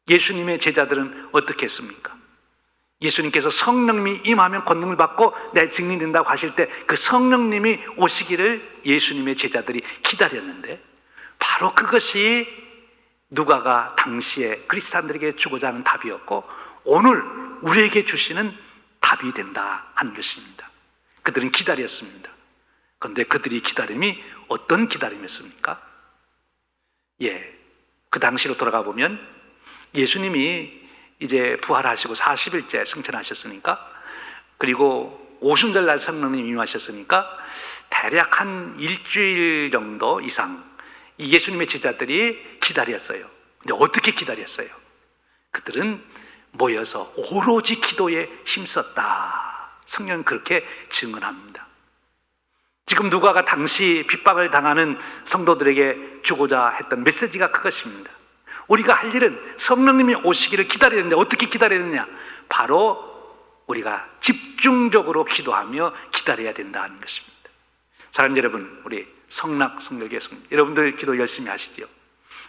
예수님의 제자들은 어떻게 했습니까? 예수님께서 성령님이 임하면 권능을 받고 내 증인이 된다고 하실 때 그 성령님이 오시기를 예수님의 제자들이 기다렸는데, 바로 그것이 누가가 당시에 그리스도인들에게 주고자 하는 답이었고 오늘 우리에게 주시는 답이 된다 하는 것입니다. 그들은 기다렸습니다. 그런데 그들이 기다림이 어떤 기다림이었습니까? 예, 그 당시로 돌아가 보면 예수님이 이제 부활하시고 40일째 승천하셨으니까, 그리고 오순절날 성령님이 임하셨으니까 대략 한 일주일 정도 이상 이 예수님의 제자들이 기다렸어요. 근데 어떻게 기다렸어요? 그들은 모여서 오로지 기도에 힘썼다. 성경은 그렇게 증언합니다. 지금 누가가 당시 핍박을 당하는 성도들에게 주고자 했던 메시지가 그것입니다. 우리가 할 일은 성령님이 오시기를 기다려야 되는데 어떻게 기다려야 되느냐? 바로 우리가 집중적으로 기도하며 기다려야 된다는 것입니다. 사랑하는 여러분, 우리 성락 성결교회 성도 여러분들 기도 열심히 하시죠.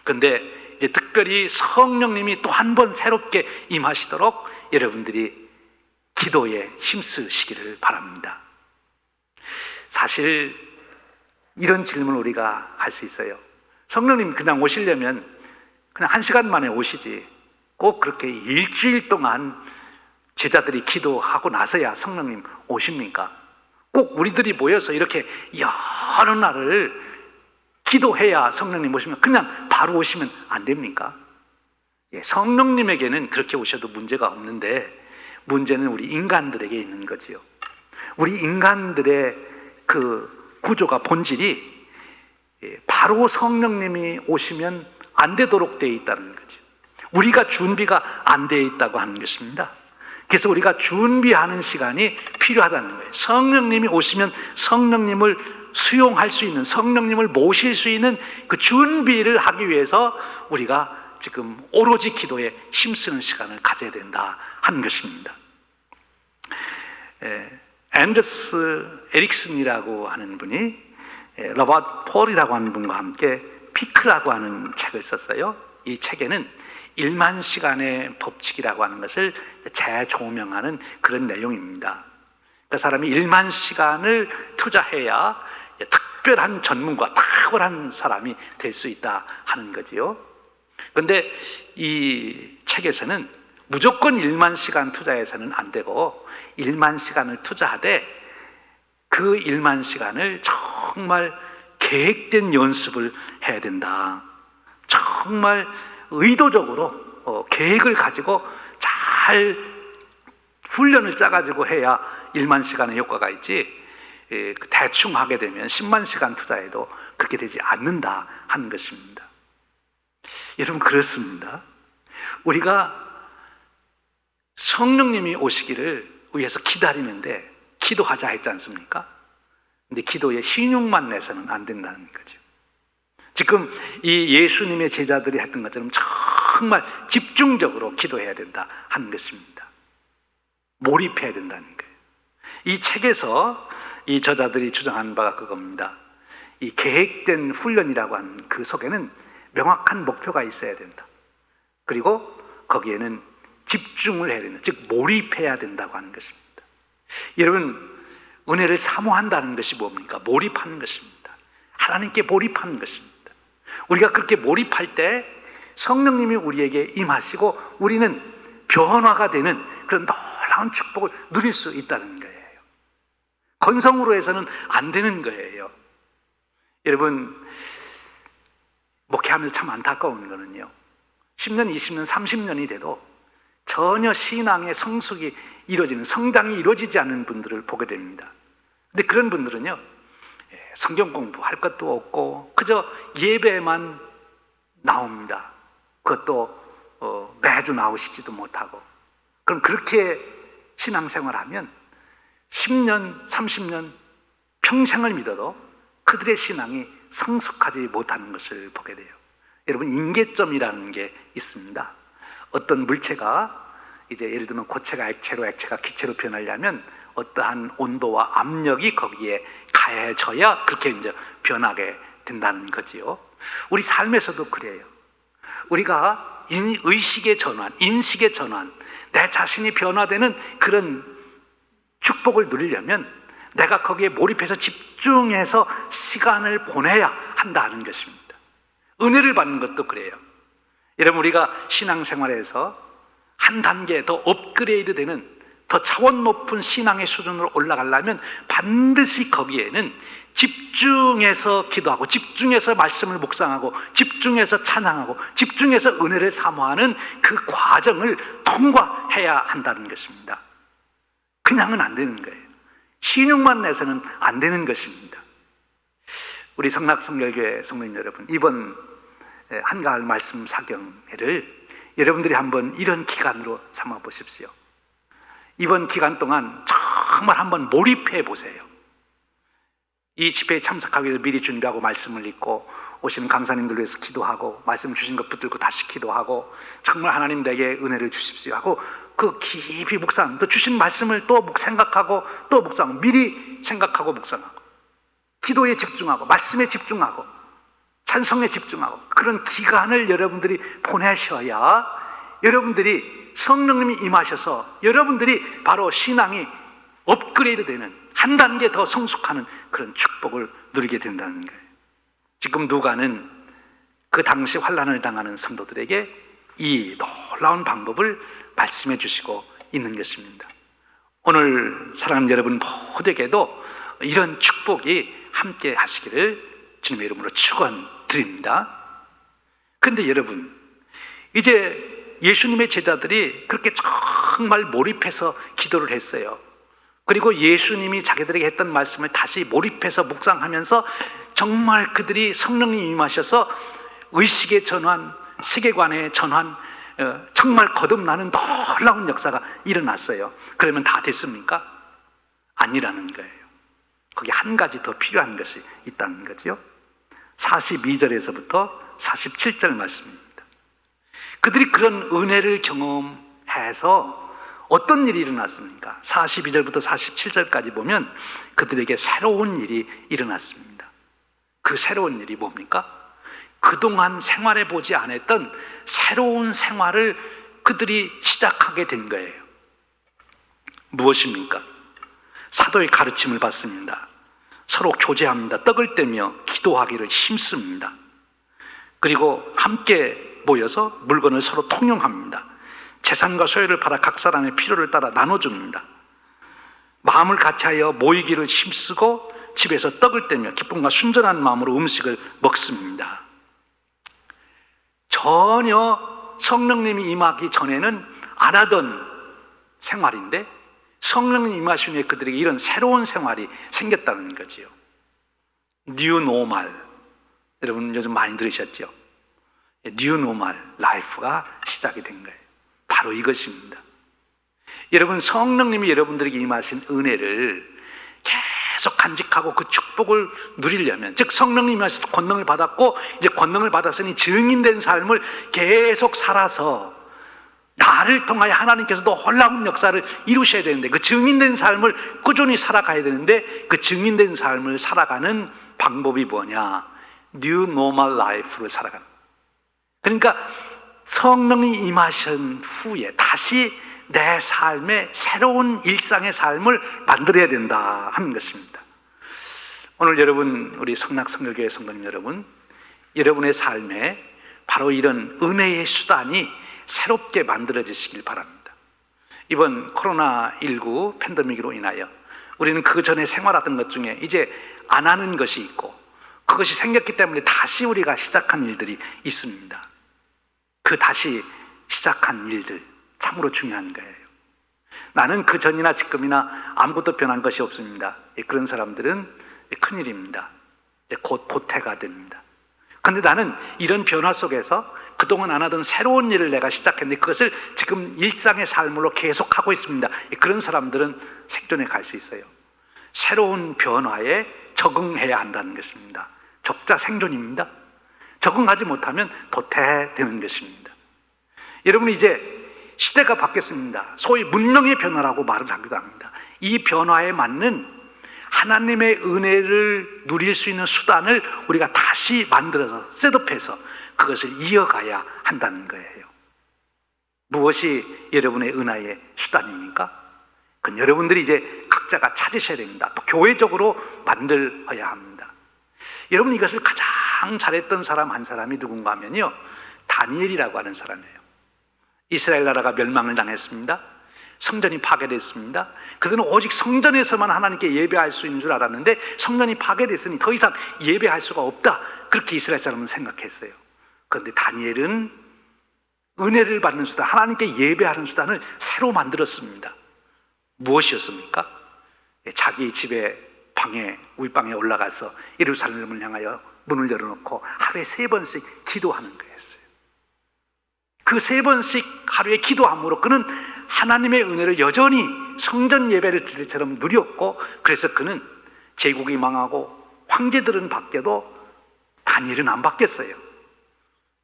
그런데 이제 특별히 성령님이 또 한 번 새롭게 임하시도록 여러분들이 기도에 힘쓰시기를 바랍니다. 사실 이런 질문을 우리가 할 수 있어요. 성령님 그냥 오시려면 그냥 1시간 만에 오시지 꼭 그렇게 일주일 동안 제자들이 기도하고 나서야 성령님 오십니까? 꼭 우리들이 모여서 이렇게 여러 날을 기도해야 성령님 오시면 그냥 바로 오시면 안 됩니까? 예, 성령님에게는 그렇게 오셔도 문제가 없는데 문제는 우리 인간들에게 있는 거지요. 우리 인간들의 그 구조가 본질이 바로 성령님이 오시면 안 되도록 되어 있다는 거죠. 우리가 준비가 안 되어 있다고 하는 것입니다. 그래서 우리가 준비하는 시간이 필요하다는 거예요. 성령님이 오시면 성령님을 수용할 수 있는, 성령님을 모실 수 있는 그 준비를 하기 위해서 우리가 지금 오로지 기도에 힘쓰는 시간을 가져야 된다 하는 것입니다. 앤더스 에릭슨이라고 하는 분이 로버트 폴이라고 하는 분과 함께 피크라고 하는 책을 썼어요. 이 책에는 1만 시간의 법칙이라고 하는 것을 재조명하는 그런 내용입니다. 그 사람이 1만 시간을 투자해야 특별한 전문가, 탁월한 사람이 될 수 있다 하는 거지요. 그런데 이 책에서는 무조건 1만 시간 투자해서는 안 되고 1만 시간을 투자하되 그 1만 시간을 정말 계획된 연습을 해야 된다. 정말 의도적으로 계획을 가지고 잘 훈련을 짜가지고 해야 1만 시간의 효과가 있지 대충 하게 되면 10만 시간 투자해도 그렇게 되지 않는다 하는 것입니다. 여러분 그렇습니다. 우리가 성령님이 오시기를 위해서 기다리는데 기도하자 했지 않습니까? 근데 기도에 신용만 내서는 안 된다는 거죠. 지금 이 예수님의 제자들이 했던 것처럼 정말 집중적으로 기도해야 된다 하는 것입니다. 몰입해야 된다는 거예요. 이 책에서 이 저자들이 주장하는 바가 그겁니다. 이 계획된 훈련이라고 하는 그 속에는 명확한 목표가 있어야 된다. 그리고 거기에는 집중을 해야 된다. 즉 몰입해야 된다고 하는 것입니다. 여러분 은혜를 사모한다는 것이 뭡니까? 몰입하는 것입니다. 하나님께 몰입하는 것입니다. 우리가 그렇게 몰입할 때 성령님이 우리에게 임하시고 우리는 변화가 되는 그런 놀라운 축복을 누릴 수 있다는 거예요. 건성으로 해서는 안 되는 거예요. 여러분 목회하면서 참 안타까운 거는요, 10년, 20년, 30년이 돼도 전혀 신앙의 성숙이 이루어지는, 성장이 이루어지지 않는 분들을 보게 됩니다. 근데 그런 분들은요, 성경 공부할 것도 없고 그저 예배만 나옵니다. 그것도 매주 나오시지도 못하고. 그럼 그렇게 신앙생활하면 10년, 30년, 평생을 믿어도 그들의 신앙이 성숙하지 못하는 것을 보게 돼요. 여러분 인계점이라는 게 있습니다. 어떤 물체가 이제 예를 들면 고체가 액체로, 액체가 기체로 변하려면 어떠한 온도와 압력이 거기에 가해져야 그렇게 이제 변하게 된다는 거지요. 우리 삶에서도 그래요. 우리가 의식의 전환, 인식의 전환, 내 자신이 변화되는 그런 축복을 누리려면 내가 거기에 몰입해서 집중해서 시간을 보내야 한다는 것입니다. 은혜를 받는 것도 그래요. 여러분, 우리가 신앙생활에서 한 단계 더 업그레이드 되는 더 차원 높은 신앙의 수준으로 올라가려면 반드시 거기에는 집중해서 기도하고, 집중해서 말씀을 묵상하고, 집중해서 찬양하고, 집중해서 은혜를 사모하는 그 과정을 통과해야 한다는 것입니다. 그냥은 안 되는 거예요. 신용만 내서는 안 되는 것입니다. 우리 성락성결교회 성도님 여러분, 이번 한가을 말씀 사경회를 여러분들이 한번 이런 기간으로 삼아 보십시오. 이번 기간 동안 정말 한번 몰입해 보세요. 이 집회에 참석하기 위해서 미리 준비하고 말씀을 읽고 오시는 강사님들 위해서 기도하고 말씀 주신 것 붙들고 다시 기도하고 정말 하나님 내게 은혜를 주십시오 하고 그 깊이 묵상, 또 주신 말씀을 또 생각하고 또 묵상, 미리 생각하고 묵상하고 기도에 집중하고 말씀에 집중하고 찬송에 집중하고 그런 기간을 여러분들이 보내셔야 여러분들이 성령님이 임하셔서 여러분들이 바로 신앙이 업그레이드 되는 한 단계 더 성숙하는 그런 축복을 누리게 된다는 거예요. 지금 누가는 그 당시 환난을 당하는 성도들에게 이 놀라운 방법을 말씀해 주시고 있는 것입니다. 오늘 사랑하는 여러분 모두에게도 이런 축복이 함께 하시기를 주님의 이름으로 축원드립니다. 그런데 여러분, 이제 예수님의 제자들이 그렇게 정말 몰입해서 기도를 했어요. 그리고 예수님이 자기들에게 했던 말씀을 다시 몰입해서 묵상하면서 정말 그들이 성령님이 임하셔서 의식의 전환, 세계관의 전환, 정말 거듭나는 놀라운 역사가 일어났어요. 그러면 다 됐습니까? 아니라는 거예요. 거기 한 가지 더 필요한 것이 있다는 거죠. 42절에서부터 47절 말씀입니다. 그들이 그런 은혜를 경험해서 어떤 일이 일어났습니까? 42절부터 47절까지 보면 그들에게 새로운 일이 일어났습니다. 그 새로운 일이 뭡니까? 그동안 생활해 보지 않았던 새로운 생활을 그들이 시작하게 된 거예요. 무엇입니까? 사도의 가르침을 받습니다. 서로 교제합니다. 떡을 떼며 기도하기를 힘씁니다. 그리고 함께 모여서 물건을 서로 통용합니다. 재산과 소유를 팔아 각 사람의 필요를 따라 나눠줍니다. 마음을 같이하여 모이기를 힘쓰고 집에서 떡을 떼며 기쁨과 순전한 마음으로 음식을 먹습니다. 전혀 성령님이 임하기 전에는 안 하던 생활인데 성령님 임하신 후에 그들에게 이런 새로운 생활이 생겼다는 거지요. 뉴 노멀, 여러분 요즘 많이 들으셨죠? 뉴 노멀 라이프가 시작이 된 거예요. 바로 이것입니다. 여러분, 성령님이 여러분들에게 임하신 은혜를 계속 간직하고 그 축복을 누리려면, 즉 성령님이 하셔서 권능을 받았고 이제 권능을 받았으니 증인된 삶을 계속 살아서 나를 통하여 하나님께서도 놀라운 역사를 이루셔야 되는데, 그 증인된 삶을 꾸준히 살아가야 되는데, 그 증인된 삶을 살아가는 방법이 뭐냐? 뉴 노멀 라이프를 살아가는. 그러니까 성령이 임하신 후에 다시 내 삶의 새로운 일상의 삶을 만들어야 된다 하는 것입니다. 오늘 여러분, 우리 성락성결교회 성도님 여러분, 여러분의 삶에 바로 이런 은혜의 수단이 새롭게 만들어지시길 바랍니다. 이번 코로나19 팬데믹으로 인하여 우리는 그 전에 생활하던 것 중에 이제 안 하는 것이 있고, 그것이 생겼기 때문에 다시 우리가 시작한 일들이 있습니다. 그 다시 시작한 일들 참으로 중요한 거예요. 나는 그 전이나 지금이나 아무것도 변한 것이 없습니다. 그런 사람들은 큰일입니다. 곧 도태가 됩니다. 그런데 나는 이런 변화 속에서 그동안 안 하던 새로운 일을 내가 시작했는데 그것을 지금 일상의 삶으로 계속하고 있습니다. 그런 사람들은 생존해 갈 수 있어요. 새로운 변화에 적응해야 한다는 것입니다. 적자 생존입니다. 적응하지 못하면 도태되는 것입니다. 여러분, 이제 시대가 바뀌었습니다. 소위 문명의 변화라고 말을 하기도 합니다. 이 변화에 맞는 하나님의 은혜를 누릴 수 있는 수단을 우리가 다시 만들어서 셋업해서 그것을 이어가야 한다는 거예요. 무엇이 여러분의 은혜의 수단입니까? 그건 여러분들이 이제 각자가 찾으셔야 됩니다. 또 교회적으로 만들어야 합니다. 여러분, 이것을 가장 잘했던 사람 한 사람이 누군가 하면요, 다니엘이라고 하는 사람이에요. 이스라엘 나라가 멸망을 당했습니다. 성전이 파괴됐습니다. 그들은 오직 성전에서만 하나님께 예배할 수 있는 줄 알았는데 성전이 파괴됐으니 더 이상 예배할 수가 없다, 그렇게 이스라엘 사람은 생각했어요. 그런데 다니엘은 은혜를 받는 수단, 하나님께 예배하는 수단을 새로 만들었습니다. 무엇이었습니까? 자기 집에 방에, 윗방에 올라가서 예루살렘을 향하여 문을 열어놓고 하루에 3번씩 기도하는 거였어요. 그 3번씩 하루에 기도함으로 그는 하나님의 은혜를 여전히 성전 예배를 드릴 때처럼 누렸고, 그래서 그는 제국이 망하고 황제들은 바뀌어도 다니엘은 안 바뀌었어요.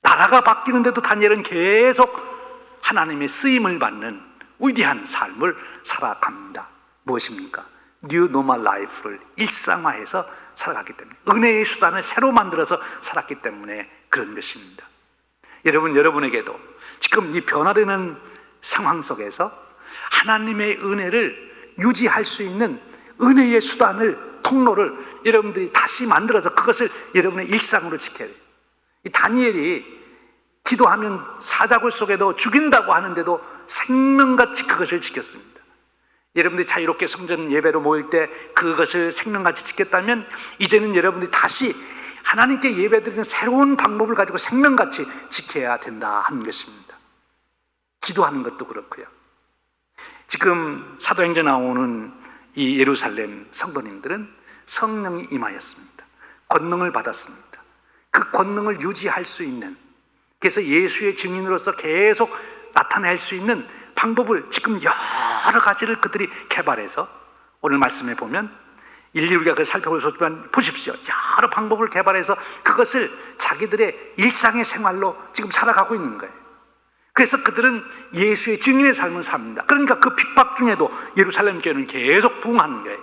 나라가 바뀌는데도 다니엘은 계속 하나님의 쓰임을 받는 위대한 삶을 살아갑니다. 무엇입니까? 뉴 노멀 라이프를 일상화해서 살아갔기 때문에, 은혜의 수단을 새로 만들어서 살았기 때문에 그런 것입니다. 여러분, 여러분에게도 지금 이 변화되는 상황 속에서 하나님의 은혜를 유지할 수 있는 은혜의 수단을, 통로를 여러분들이 다시 만들어서 그것을 여러분의 일상으로 지켜야 돼요. 이 다니엘이 기도하면 사자굴 속에도 죽인다고 하는데도 생명같이 그것을 지켰습니다. 여러분들이 자유롭게 성전 예배로 모일 때 그것을 생명같이 지켰다면, 이제는 여러분들이 다시 하나님께 예배드리는 새로운 방법을 가지고 생명같이 지켜야 된다 하는 것입니다. 기도하는 것도 그렇고요. 지금 사도행전에 나오는 이 예루살렘 성도님들은 성령이 임하였습니다. 권능을 받았습니다. 그 권능을 유지할 수 있는, 그래서 예수의 증인으로서 계속 나타낼 수 있는 방법을 지금 여러 가지를 그들이 개발해서, 오늘 말씀에 보면 일일이 우리가 그걸 살펴보시면 보십시오. 여러 방법을 개발해서 그것을 자기들의 일상의 생활로 지금 살아가고 있는 거예요. 그래서 그들은 예수의 증인의 삶을 삽니다. 그러니까 그 핍박 중에도 예루살렘 교회는 계속 부흥하는 거예요.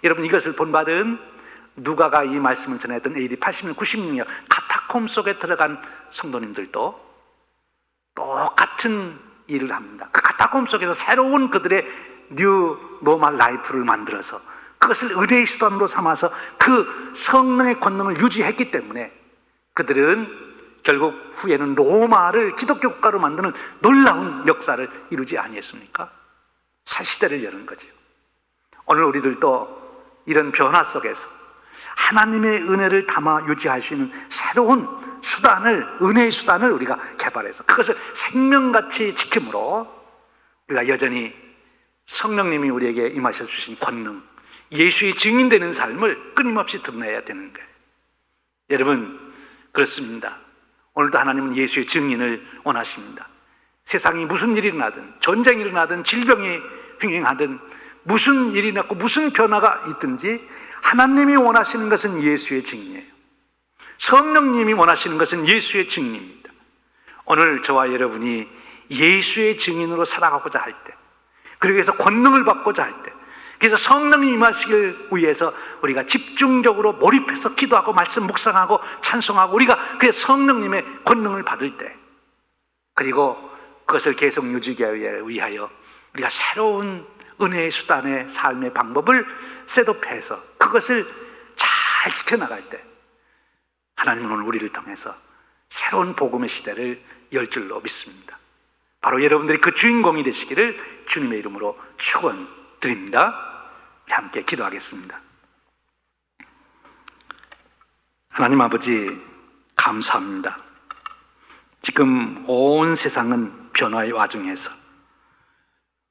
여러분, 이것을 본받은 누가가 이 말씀을 전했던 AD 80년, 96년 카타콤 속에 들어간 성도님들도 똑같은 일을 합니다. 그 카타콤 속에서 새로운 그들의 뉴 노멀 라이프를 만들어서 그것을 의뢰의 수단으로 삼아서 그 성령의 권능을 유지했기 때문에 그들은 결국 후에는 로마를 기독교 국가로 만드는 놀라운 역사를 이루지 아니했습니까? 새 시대를 여는 거죠. 오늘 우리들도 이런 변화 속에서 하나님의 은혜를 담아 유지할 수 있는 새로운 수단을, 은혜의 수단을 우리가 개발해서 그것을 생명같이 지킴으로 우리가 여전히 성령님이 우리에게 임하셔 주신 권능, 예수의 증인되는 삶을 끊임없이 드러내야 되는 거예요. 여러분, 그렇습니다. 오늘도 하나님은 예수의 증인을 원하십니다. 세상이 무슨 일이 일어나든, 전쟁이 일어나든, 질병이 횡행하든, 무슨 일이 났고 무슨 변화가 있든지 하나님이 원하시는 것은 예수의 증인이에요. 성령님이 원하시는 것은 예수의 증인입니다. 오늘 저와 여러분이 예수의 증인으로 살아가고자 할 때, 그러기 위해서 권능을 받고자 할 때, 그래서 성령이 임하시길 위해서 우리가 집중적으로 몰입해서 기도하고 말씀 묵상하고 찬송하고 우리가 그 성령님의 권능을 받을 때, 그리고 그것을 계속 유지하기 위하여 우리가 새로운 은혜의 수단의 삶의 방법을 셋업해서 그것을 잘 지켜나갈 때 하나님은 오늘 우리를 통해서 새로운 복음의 시대를 열 줄로 믿습니다. 바로 여러분들이 그 주인공이 되시기를 주님의 이름으로 축원드립니다. 함께 기도하겠습니다. 하나님 아버지, 감사합니다. 지금 온 세상은 변화의 와중에서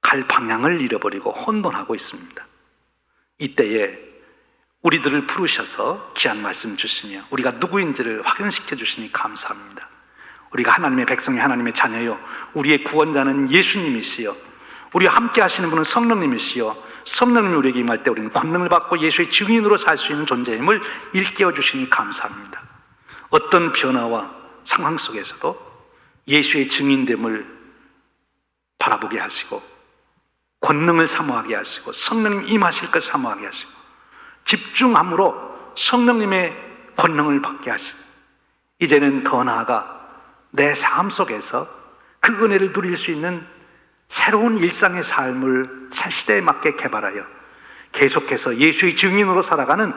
갈 방향을 잃어버리고 혼돈하고 있습니다. 이때에 우리들을 부르셔서 귀한 말씀 주시며 우리가 누구인지를 확인시켜 주시니 감사합니다. 우리가 하나님의 백성이 하나님의 자녀요, 우리의 구원자는 예수님이시여, 우리와 함께 하시는 분은 성령님이시여, 성령님이 우리에게 임할 때 우리는 권능을 받고 예수의 증인으로 살 수 있는 존재임을 일깨워 주시니 감사합니다. 어떤 변화와 상황 속에서도 예수의 증인됨을 바로 바라보게 하시고 권능을 사모하게 하시고 성령님 임하실 것 사모하게 하시고 집중함으로 성령님의 권능을 받게 하시고 이제는 더 나아가 내 삶 속에서 그 은혜를 누릴 수 있는 새로운 일상의 삶을 새 시대에 맞게 개발하여 계속해서 예수의 증인으로 살아가는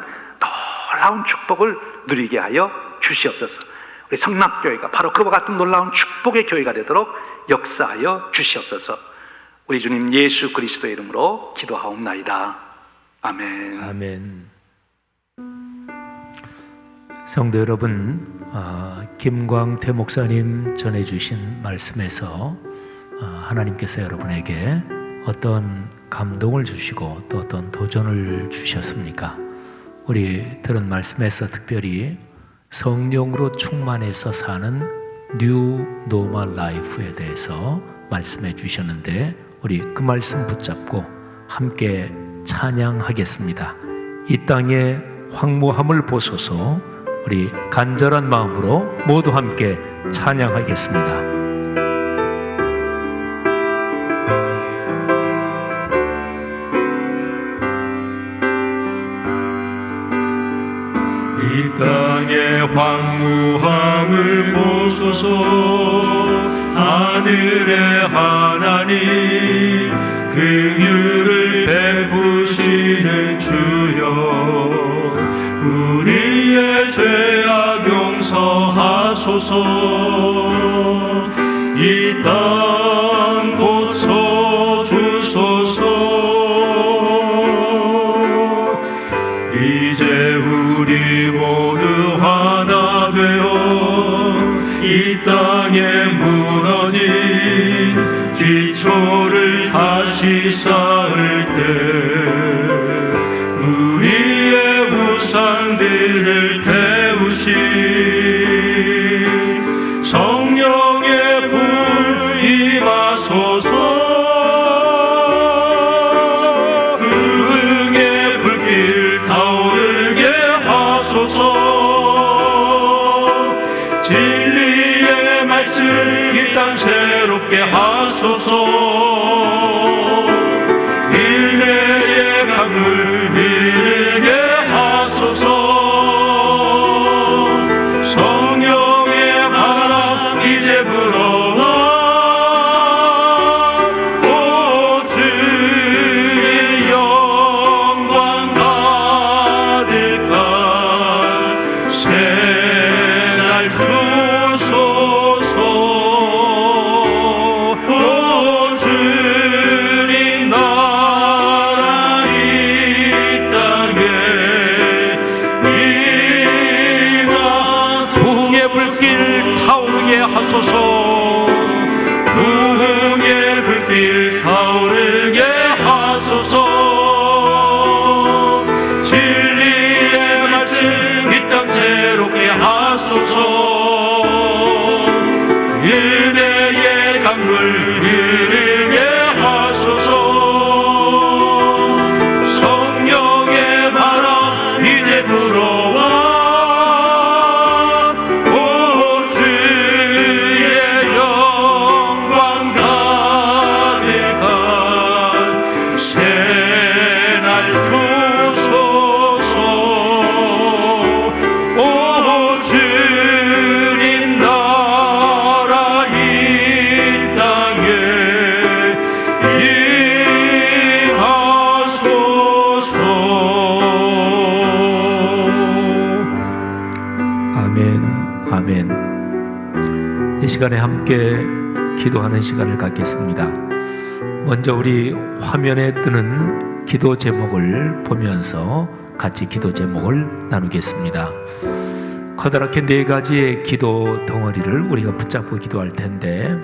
놀라운 축복을 누리게 하여 주시옵소서. 우리 성락교회가 바로 그와 같은 놀라운 축복의 교회가 되도록 역사하여 주시옵소서. 우리 주님 예수 그리스도의 이름으로 기도하옵나이다. 아멘. 아멘. 성도 여러분, 김광태 목사님 전해주신 말씀에서 하나님께서 여러분에게 어떤 감동을 주시고 또 어떤 도전을 주셨습니까? 우리 들은 말씀에서 특별히 성령으로 충만해서 사는 뉴 노멀 라이프에 대해서 말씀해 주셨는데 우리 그 말씀 붙잡고 함께 찬양하겠습니다. 이 땅의 황무함을 보소서. 우리 간절한 마음으로 모두 함께 찬양하겠습니다. 이 땅의 황무함을 보소서. 하늘의 하나님 긍휼을 베푸시는 주여, 우리의 죄악 용서하소서. 이 땅 고쳐주소서. 이제 우리 모두 하나 되어 이 땅에 무너진 기초를 다시 쌓을 때 우리의 우상들을 태우신 성령의 불 임하소서. 흥의 불길 타오르게 하소서. 진리의 말씀 이 땅 새롭게 하소서. 인내의 강물 흐르게 하소서. 성령의 바람 이제 불어와. 오 주의 영광 가득한 새날 주소서. 오 주님 나라 이 땅에 임하소서. 부흥의 불길 타오르게 하소서. 부흥의 불길 타오르게 하소서. 진리의 말씀 이 땅 새롭게 하소서. 은혜의 강물 흐르게 하소서. 성령의 바람 이제 불어와. 오 주의 영광 가득한 새날 주소서. 오 주님 나라 이 땅에 임하소서. 아멘, 아멘. 이 시간에 함께 기도하는 시간을 갖겠습니다. 먼저 우리 화면에 뜨는 기도 제목을 보면서 같이 기도 제목을 나누겠습니다. 커다랗게 4가지의 기도 덩어리를 우리가 붙잡고 기도할 텐데,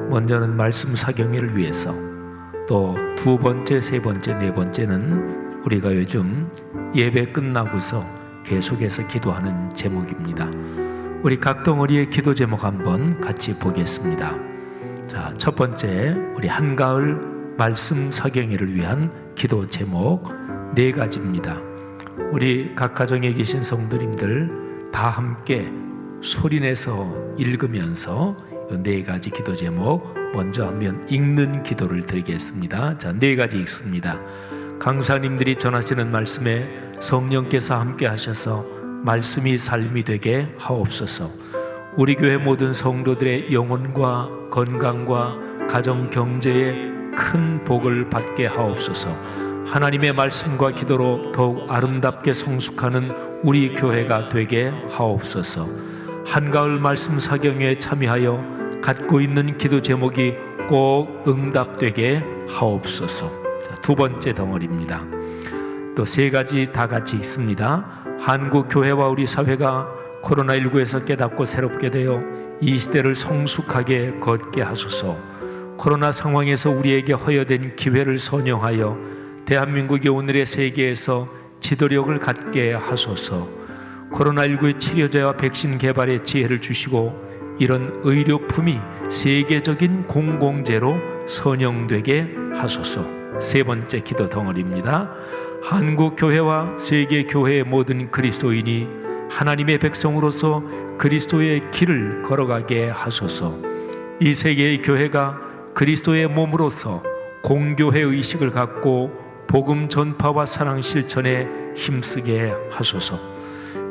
먼저는 말씀 사경회를 위해서, 또 2번째, 3번째, 4번째는 우리가 요즘 예배 끝나고서 계속해서 기도하는 제목입니다. 우리 각 덩어리의 기도 제목 한번 같이 보겠습니다. 자, 첫 번째, 우리 한가을 말씀 사경회를 위한 기도 제목 4가지입니다. 우리 각 가정에 계신 성도님들 다 함께 소리내서 읽으면서 4가지 기도 제목 먼저 하면 읽는 기도를 드리겠습니다. 자, 4가지 읽습니다. 강사님들이 전하시는 말씀에 성령께서 함께 하셔서 말씀이 삶이 되게 하옵소서. 우리 교회 모든 성도들의 영혼과 건강과 가정 경제에 큰 복을 받게 하옵소서. 하나님의 말씀과 기도로 더욱 아름답게 성숙하는 우리 교회가 되게 하옵소서. 한가을 말씀 사경에 참여하여 갖고 있는 기도 제목이 꼭 응답되게 하옵소서. 자, 2번째 덩어리입니다. 또 3가지 다 같이 읽습니다. 한국 교회와 우리 사회가 코로나19에서 깨닫고 새롭게 되어 이 시대를 성숙하게 걷게 하소서. 코로나 상황에서 우리에게 허여된 기회를 선용하여 대한민국이 오늘의 세계에서 지도력을 갖게 하소서. 코로나19의 치료제와 백신 개발에 지혜를 주시고 이런 의료품이 세계적인 공공재로 선용되게 하소서. 3번째 기도 덩어리입니다. 한국 교회와 세계 교회의 모든 그리스도인이 하나님의 백성으로서 그리스도의 길을 걸어가게 하소서. 이 세계의 교회가 그리스도의 몸으로서 공교회 의식을 갖고 복음 전파와 사랑 실천에 힘쓰게 하소서.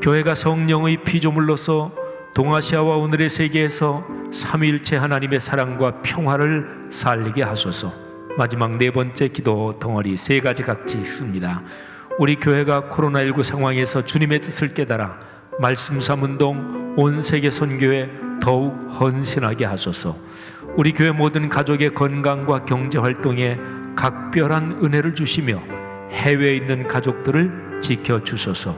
교회가 성령의 피조물로서 동아시아와 오늘의 세계에서 삼위일체 하나님의 사랑과 평화를 살리게 하소서. 마지막 4번째 기도 덩어리 3가지 각지 읽습니다. 우리 교회가 코로나19 상황에서 주님의 뜻을 깨달아 말씀 삼운동 온 세계 선교에 더욱 헌신하게 하소서. 우리 교회 모든 가족의 건강과 경제 활동에 각별한 은혜를 주시며 해외에 있는 가족들을 지켜주소서.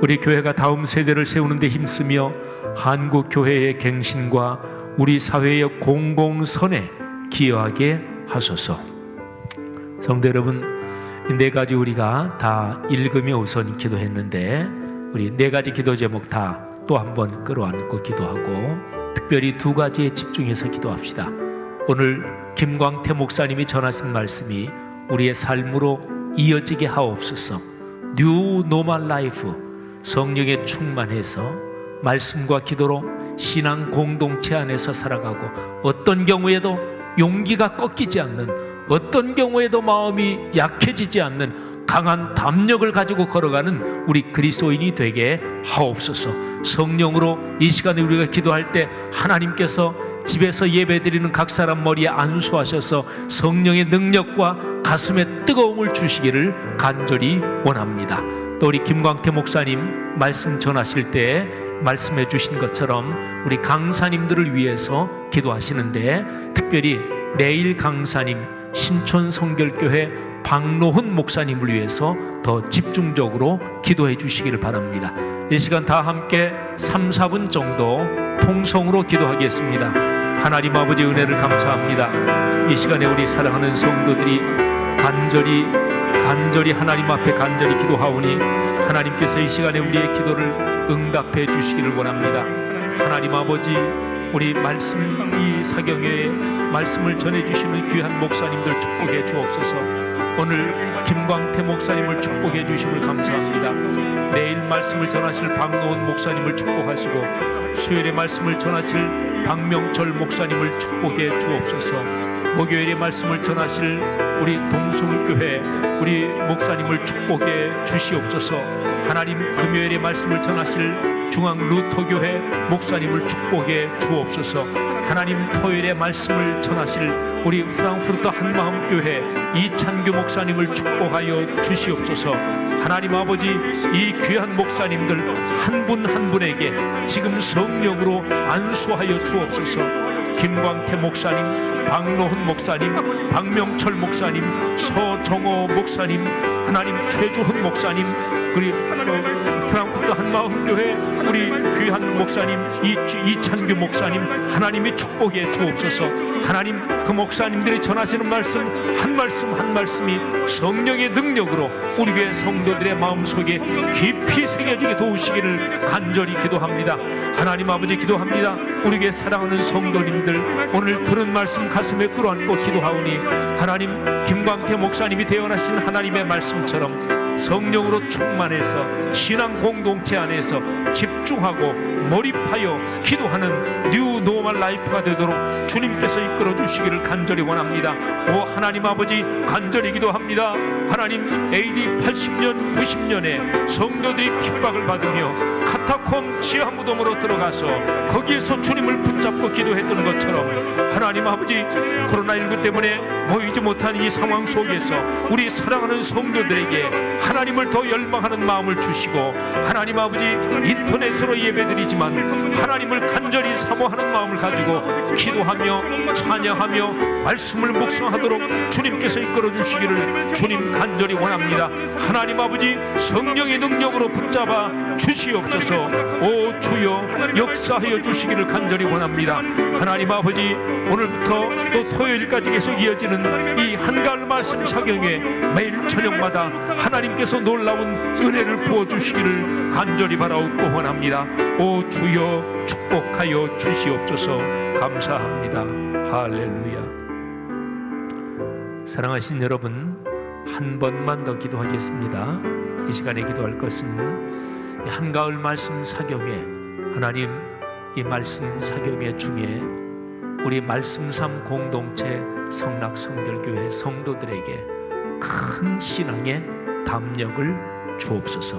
우리 교회가 다음 세대를 세우는 데 힘쓰며 한국 교회의 갱신과 우리 사회의 공공선에 기여하게 하소서. 성도 여러분, 4가지 우리가 다 읽으며 우선 기도했는데 우리 4가지 기도 제목 다 또 한번 끌어안고 기도하고 특별히 2가지에 집중해서 기도합시다. 오늘 김광태 목사님이 전하신 말씀이 우리의 삶으로 이어지게 하옵소서. New Normal Life, 성령에 충만해서 말씀과 기도로 신앙 공동체 안에서 살아가고 어떤 경우에도 용기가 꺾이지 않는, 어떤 경우에도 마음이 약해지지 않는 강한 담력을 가지고 걸어가는 우리 그리스도인이 되게 하옵소서. 성령으로 이 시간에 우리가 기도할 때 하나님께서 집에서 예배드리는 각 사람 머리에 안수하셔서 성령의 능력과 가슴에 뜨거움을 주시기를 간절히 원합니다. 또 우리 김광태 목사님 말씀 전하실 때 말씀해 주신 것처럼 우리 강사님들을 위해서 기도하시는데 특별히 내일 강사님 신촌 성결교회 박노훈 목사님을 위해서 더 집중적으로 기도해 주시기를 바랍니다. 이 시간 다 함께 3, 4분 정도 통성으로 기도하겠습니다. 하나님 아버지 은혜를 감사합니다. 이 시간에 우리 사랑하는 성도들이 간절히 하나님 앞에 간절히 기도하오니 하나님께서 이 시간에 우리의 기도를 응답해 주시기를 원합니다. 하나님 아버지, 우리 말씀 이 사경회에 말씀을 전해주시는 귀한 목사님들 축복해 주옵소서. 오늘 김광태 목사님을 축복해 주심을 감사합니다. 내일 말씀을 전하실 박노원 목사님을 축복하시고 수요일에 말씀을 전하실 박명철 목사님을 축복해 주옵소서. 목요일에 말씀을 전하실 우리 동숭교회 우리 목사님을 축복해 주시옵소서. 하나님 금요일에 말씀을 전하실 중앙루터교회 목사님을 축복해 주옵소서. 하나님 토요일에 말씀을 전하실 우리 프랑크푸르트 한마음교회 이찬규 목사님을 축복하여 주시옵소서. 하나님 아버지, 이 귀한 목사님들 한 분 한 분에게 지금 성령으로 안수하여 주옵소서. 김광태 목사님, 박노훈 목사님, 박명철 목사님, 서정호 목사님, 하나님 최주훈 목사님, 그리고 프랑크푸르트 한마음교회 우리 귀한 목사님 이찬규 목사님, 하나님이 축복해 주옵소서. 하나님, 그 목사님들이 전하시는 말씀 한 말씀 한 말씀이 성령의 능력으로 우리 교회 성도들의 마음속에 깊이 새겨지게 도우시기를 간절히 기도합니다. 하나님 아버지 기도합니다. 우리 교회 사랑하는 성도님들 오늘 들은 말씀 가슴에 끌어안고 기도하오니 하나님, 김광태 목사님이 대언하신 하나님의 말씀처럼 성령으로 충만해서 신앙 공동체 안에서 집중하고 몰입하여 기도하는 뉴 노멀 라이프가 되도록 주님께서 이끌어 주시기를 간절히 원합니다. 오 하나님 아버지, 간절히 기도합니다. 하나님, AD 80년 90년에 성도들이 핍박을 받으며 카타콤 지하 무덤으로 들어가서 거기에서 주님을 붙잡고 기도했던 것처럼 하나님 아버지, 코로나19 때문에 모이지 못한 이 상황 속에서 우리 사랑하는 성도들에게 하나님을 더 열망하는 마음을 주시고, 하나님 아버지, 인터넷으로 예배드리지만 하나님을 간절히 사모하는 마음을 가지고 기도하며 찬양하며 말씀을 묵상하도록 주님께서 이끌어 주시기를 주님 간절히 원합니다. 하나님 아버지, 성령의 능력으로 붙잡아 주시옵소서. 오 주여, 역사하여 주시기를 간절히 원합니다. 하나님 아버지, 오늘부터 또 토요일까지 계속 이어지는 이 한가을 말씀 사경에 매일 저녁마다 하나님께서 놀라운 은혜를 부어주시기를 간절히 바라옵고 원합니다. 오 주여, 축복하여 주시옵소서. 감사합니다. 할렐루야. 사랑하신 여러분, 한 번만 더 기도하겠습니다. 이 시간에 기도할 것은 한가을 말씀 사경에, 하나님 이 말씀 사경회 중에 우리 말씀삼 공동체 성락성결교회 성도들에게 큰 신앙의 담력을 주옵소서.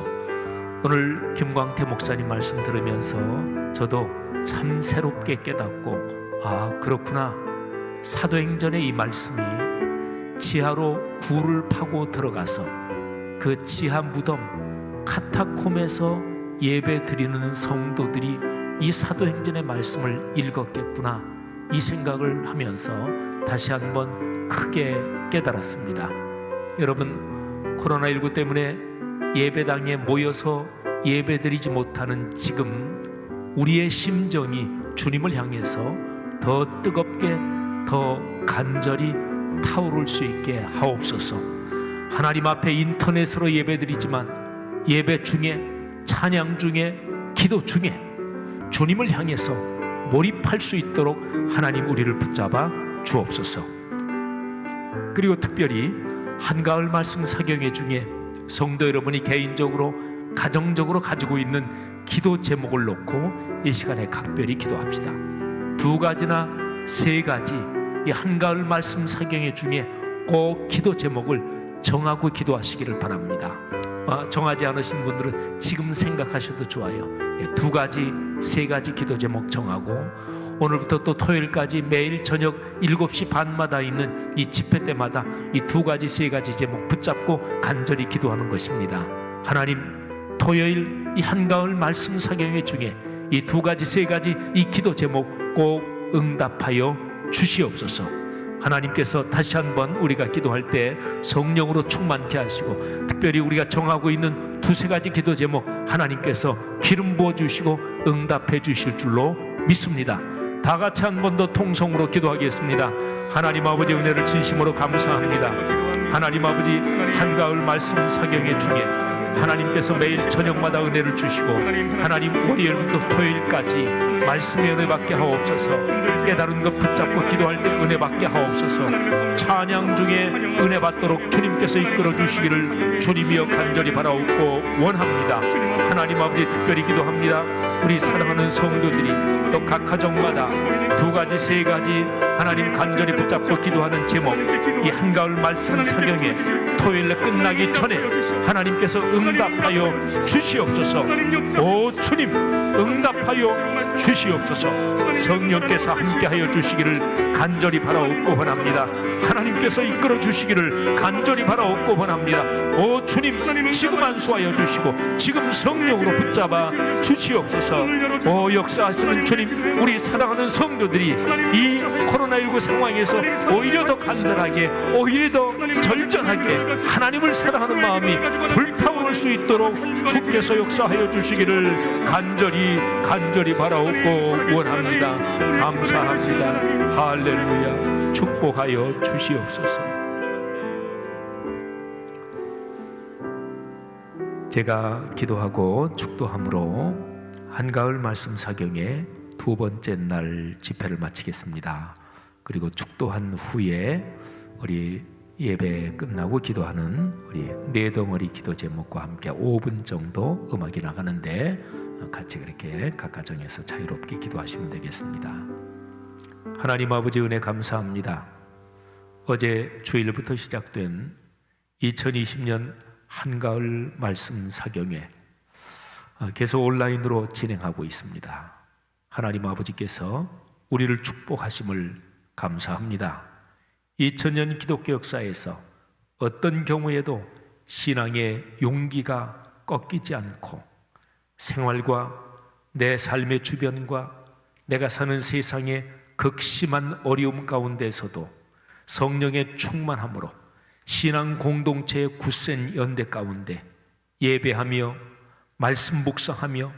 오늘 김광태 목사님 말씀 들으면서 저도 참 새롭게 깨닫고, 아 그렇구나, 사도행전의 이 말씀이 지하로 굴을 파고 들어가서 그 지하 무덤 카타콤에서 예배 드리는 성도들이 이 사도행전의 말씀을 읽었겠구나, 이 생각을 하면서 다시 한번 크게 깨달았습니다. 여러분, 코로나19 때문에 예배당에 모여서 예배드리지 못하는 지금 우리의 심정이 주님을 향해서 더 뜨겁게, 더 간절히 타오를 수 있게 하옵소서. 하나님 앞에 인터넷으로 예배드리지만 예배 중에, 찬양 중에, 기도 중에 주님을 향해서 몰입할 수 있도록 하나님 우리를 붙잡아 주옵소서. 그리고 특별히 한가을 말씀 사경회 중에 성도 여러분이 개인적으로, 가정적으로 가지고 있는 기도 제목을 놓고 이 시간에 각별히 기도합시다. 2가지나 3가지 이 한가을 말씀 사경회 중에 꼭 기도 제목을 정하고 기도하시기를 바랍니다. 정하지 않으신 분들은 지금 생각하셔도 좋아요. 2가지, 3가지 기도 제목 정하고 오늘부터 또 토요일까지 매일 저녁 7시 반마다 있는 이 집회 때마다 이 2가지, 3가지 제목 붙잡고 간절히 기도하는 것입니다. 하나님, 토요일 이 한가을 말씀 사경회 중에 이 2가지, 3가지 이 기도 제목 꼭 응답하여 주시옵소서. 하나님께서 다시 한번 우리가 기도할 때 성령으로 충만케 하시고, 특별히 우리가 정하고 있는 2-3가지 기도 제목 하나님께서 기름 부어 주시고 응답해 주실 줄로 믿습니다. 다 같이 한 번 더 통성으로 기도하겠습니다. 하나님 아버지, 은혜를 진심으로 감사합니다. 하나님 아버지, 한가을 말씀 사경회 중에 하나님께서 매일 저녁마다 은혜를 주시고 하나님 월요일부터 토요일까지 말씀의 은혜 받게 하옵소서. 깨달은 것 붙잡고 기도할 때 은혜 받게 하옵소서. 찬양 중에 은혜 받도록 주님께서 이끌어 주시기를 주님이여 간절히 바라옵고 원합니다. 하나님 아버지, 특별히 기도합니다. 우리 사랑하는 성도들이 또 각 가정마다 2가지, 3가지 하나님 간절히 붙잡고 기도하는 제목, 이 한가을 말씀 사경에 토요일에 끝나기 전에 하나님께서 응답하여 주시옵소서. 오 주님, 응답하여 주시옵소서. 성령께서 함께하여 주시기를 간절히 바라옵고 원합니다. 하나님께서 이끌어 주시기를 간절히 바라옵고 원합니다. 오 주님, 지금 안수하여 주시고 지금 성령으로 붙잡아 주시옵소서. 오 역사하시는 주님, 우리 사랑하는 성도들이 이 코로나19 상황에서 오히려 더 간절하게, 오히려 더 절전하게 하나님을 사랑하는 마음이 불타오를 수 있도록 주께서 역사하여 주시기를 간절히 바라옵고 원합니다. 감사합니다. 할렐루야. 축복하여 주시옵소서. 제가 기도하고 축도함으로 한가을 말씀 사경의 2번째 날 집회를 마치겠습니다. 그리고 축도한 후에 우리 예배 끝나고 기도하는 우리 네 덩어리 기도 제목과 함께 5분 정도 음악이 나가는데 같이 그렇게 각 가정에서 자유롭게 기도하시면 되겠습니다. 하나님 아버지 은혜 감사합니다. 어제 주일부터 시작된 2020년 한가을 말씀 사경회 계속 온라인으로 진행하고 있습니다. 하나님 아버지께서 우리를 축복하심을 감사합니다. 2000년 기독교 역사에서 어떤 경우에도 신앙의 용기가 꺾이지 않고 생활과 내 삶의 주변과 내가 사는 세상의 극심한 어려움 가운데서도 성령의 충만함으로 신앙 공동체의 굳센 연대 가운데 예배하며 말씀 묵상하며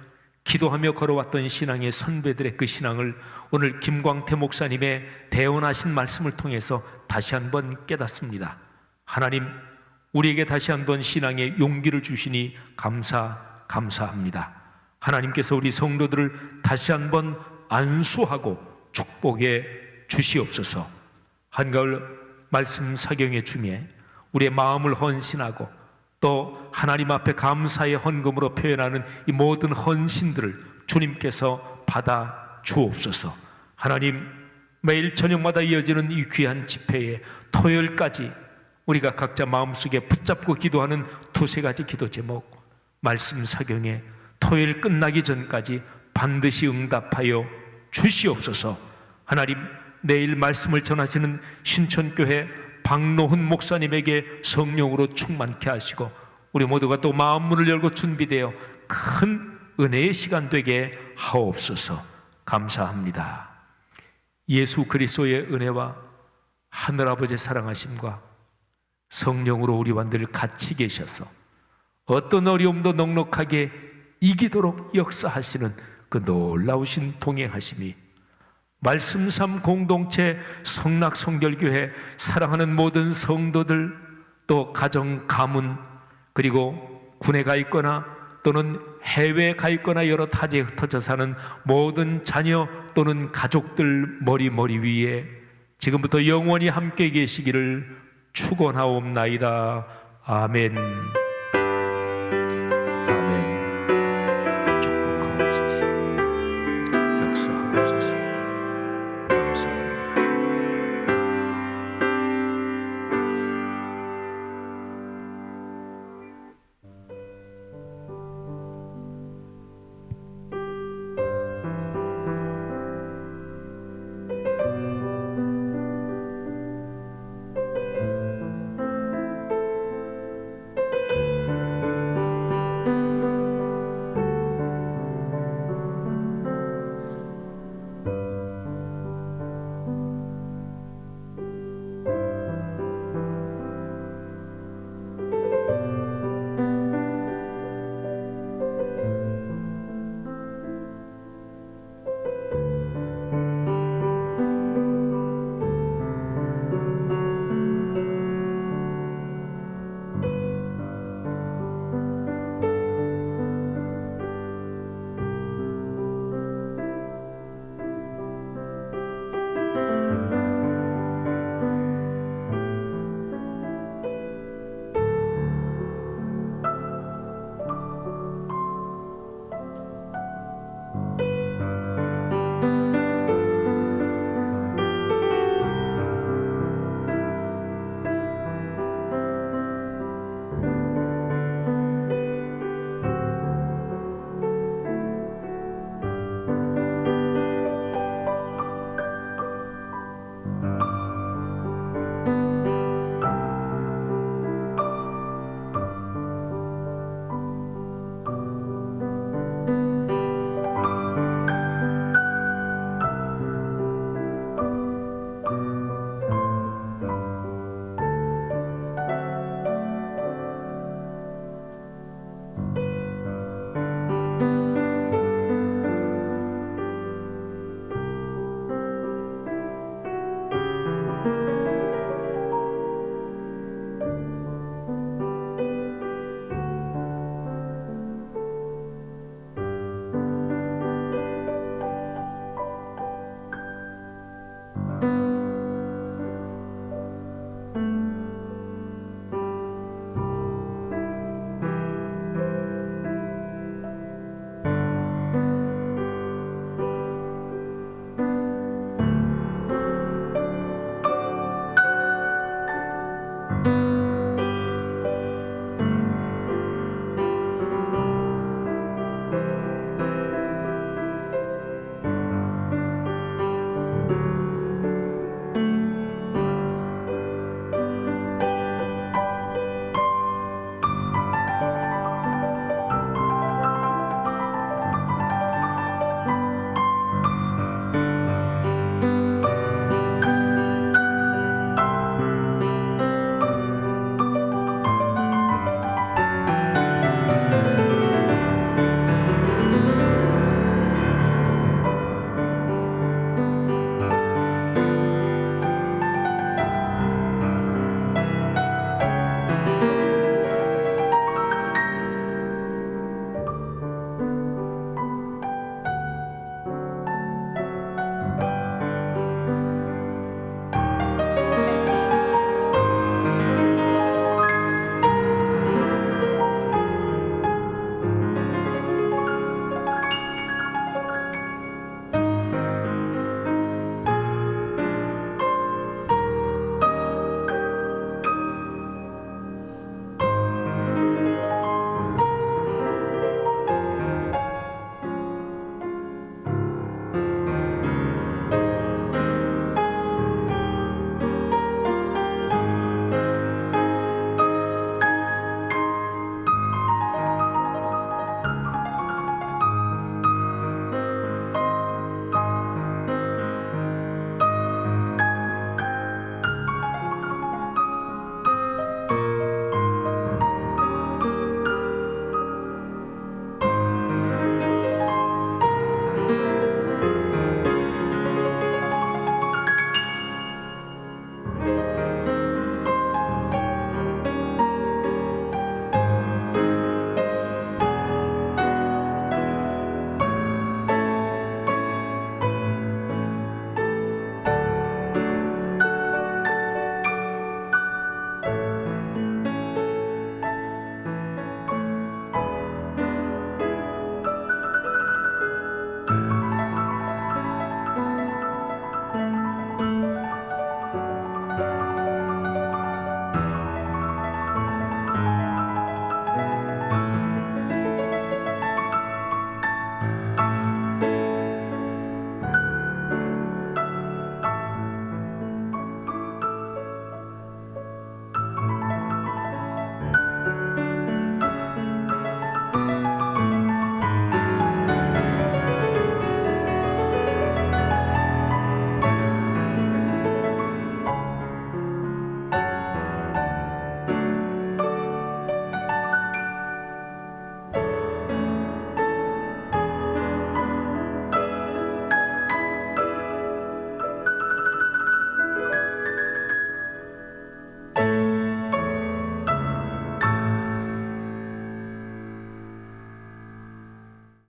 기도하며 걸어왔던 신앙의 선배들의 그 신앙을 오늘 김광태 목사님의 대언하신 말씀을 통해서 다시 한번 깨닫습니다. 하나님, 우리에게 다시 한번 신앙의 용기를 주시니 감사합니다. 하나님께서 우리 성도들을 다시 한번 안수하고 축복해 주시옵소서. 한가을 말씀 사경의 중에 우리의 마음을 헌신하고 또 하나님 앞에 감사의 헌금으로 표현하는 이 모든 헌신들을 주님께서 받아 주옵소서. 하나님, 매일 저녁마다 이어지는 이 귀한 집회에 토요일까지 우리가 각자 마음속에 붙잡고 기도하는 두세 가지 기도 제목, 말씀 사경에 토요일 끝나기 전까지 반드시 응답하여 주시옵소서. 하나님, 내일 말씀을 전하시는 신천교회 박노훈 목사님에게 성령으로 충만케 하시고 우리 모두가 또 마음문을 열고 준비되어 큰 은혜의 시간 되게 하옵소서. 감사합니다. 예수 그리스도의 은혜와 하늘아버지의 사랑하심과 성령으로 우리와 늘 같이 계셔서 어떤 어려움도 넉넉하게 이기도록 역사하시는 그 놀라우신 동행하심이 말씀 삶 공동체 성락 성결교회 사랑하는 모든 성도들, 또 가정 가문, 그리고 군에 가 있거나 또는 해외에 가 있거나 여러 타지에 흩어져 사는 모든 자녀 또는 가족들 머리 위에 지금부터 영원히 함께 계시기를 축원하옵나이다. 아멘.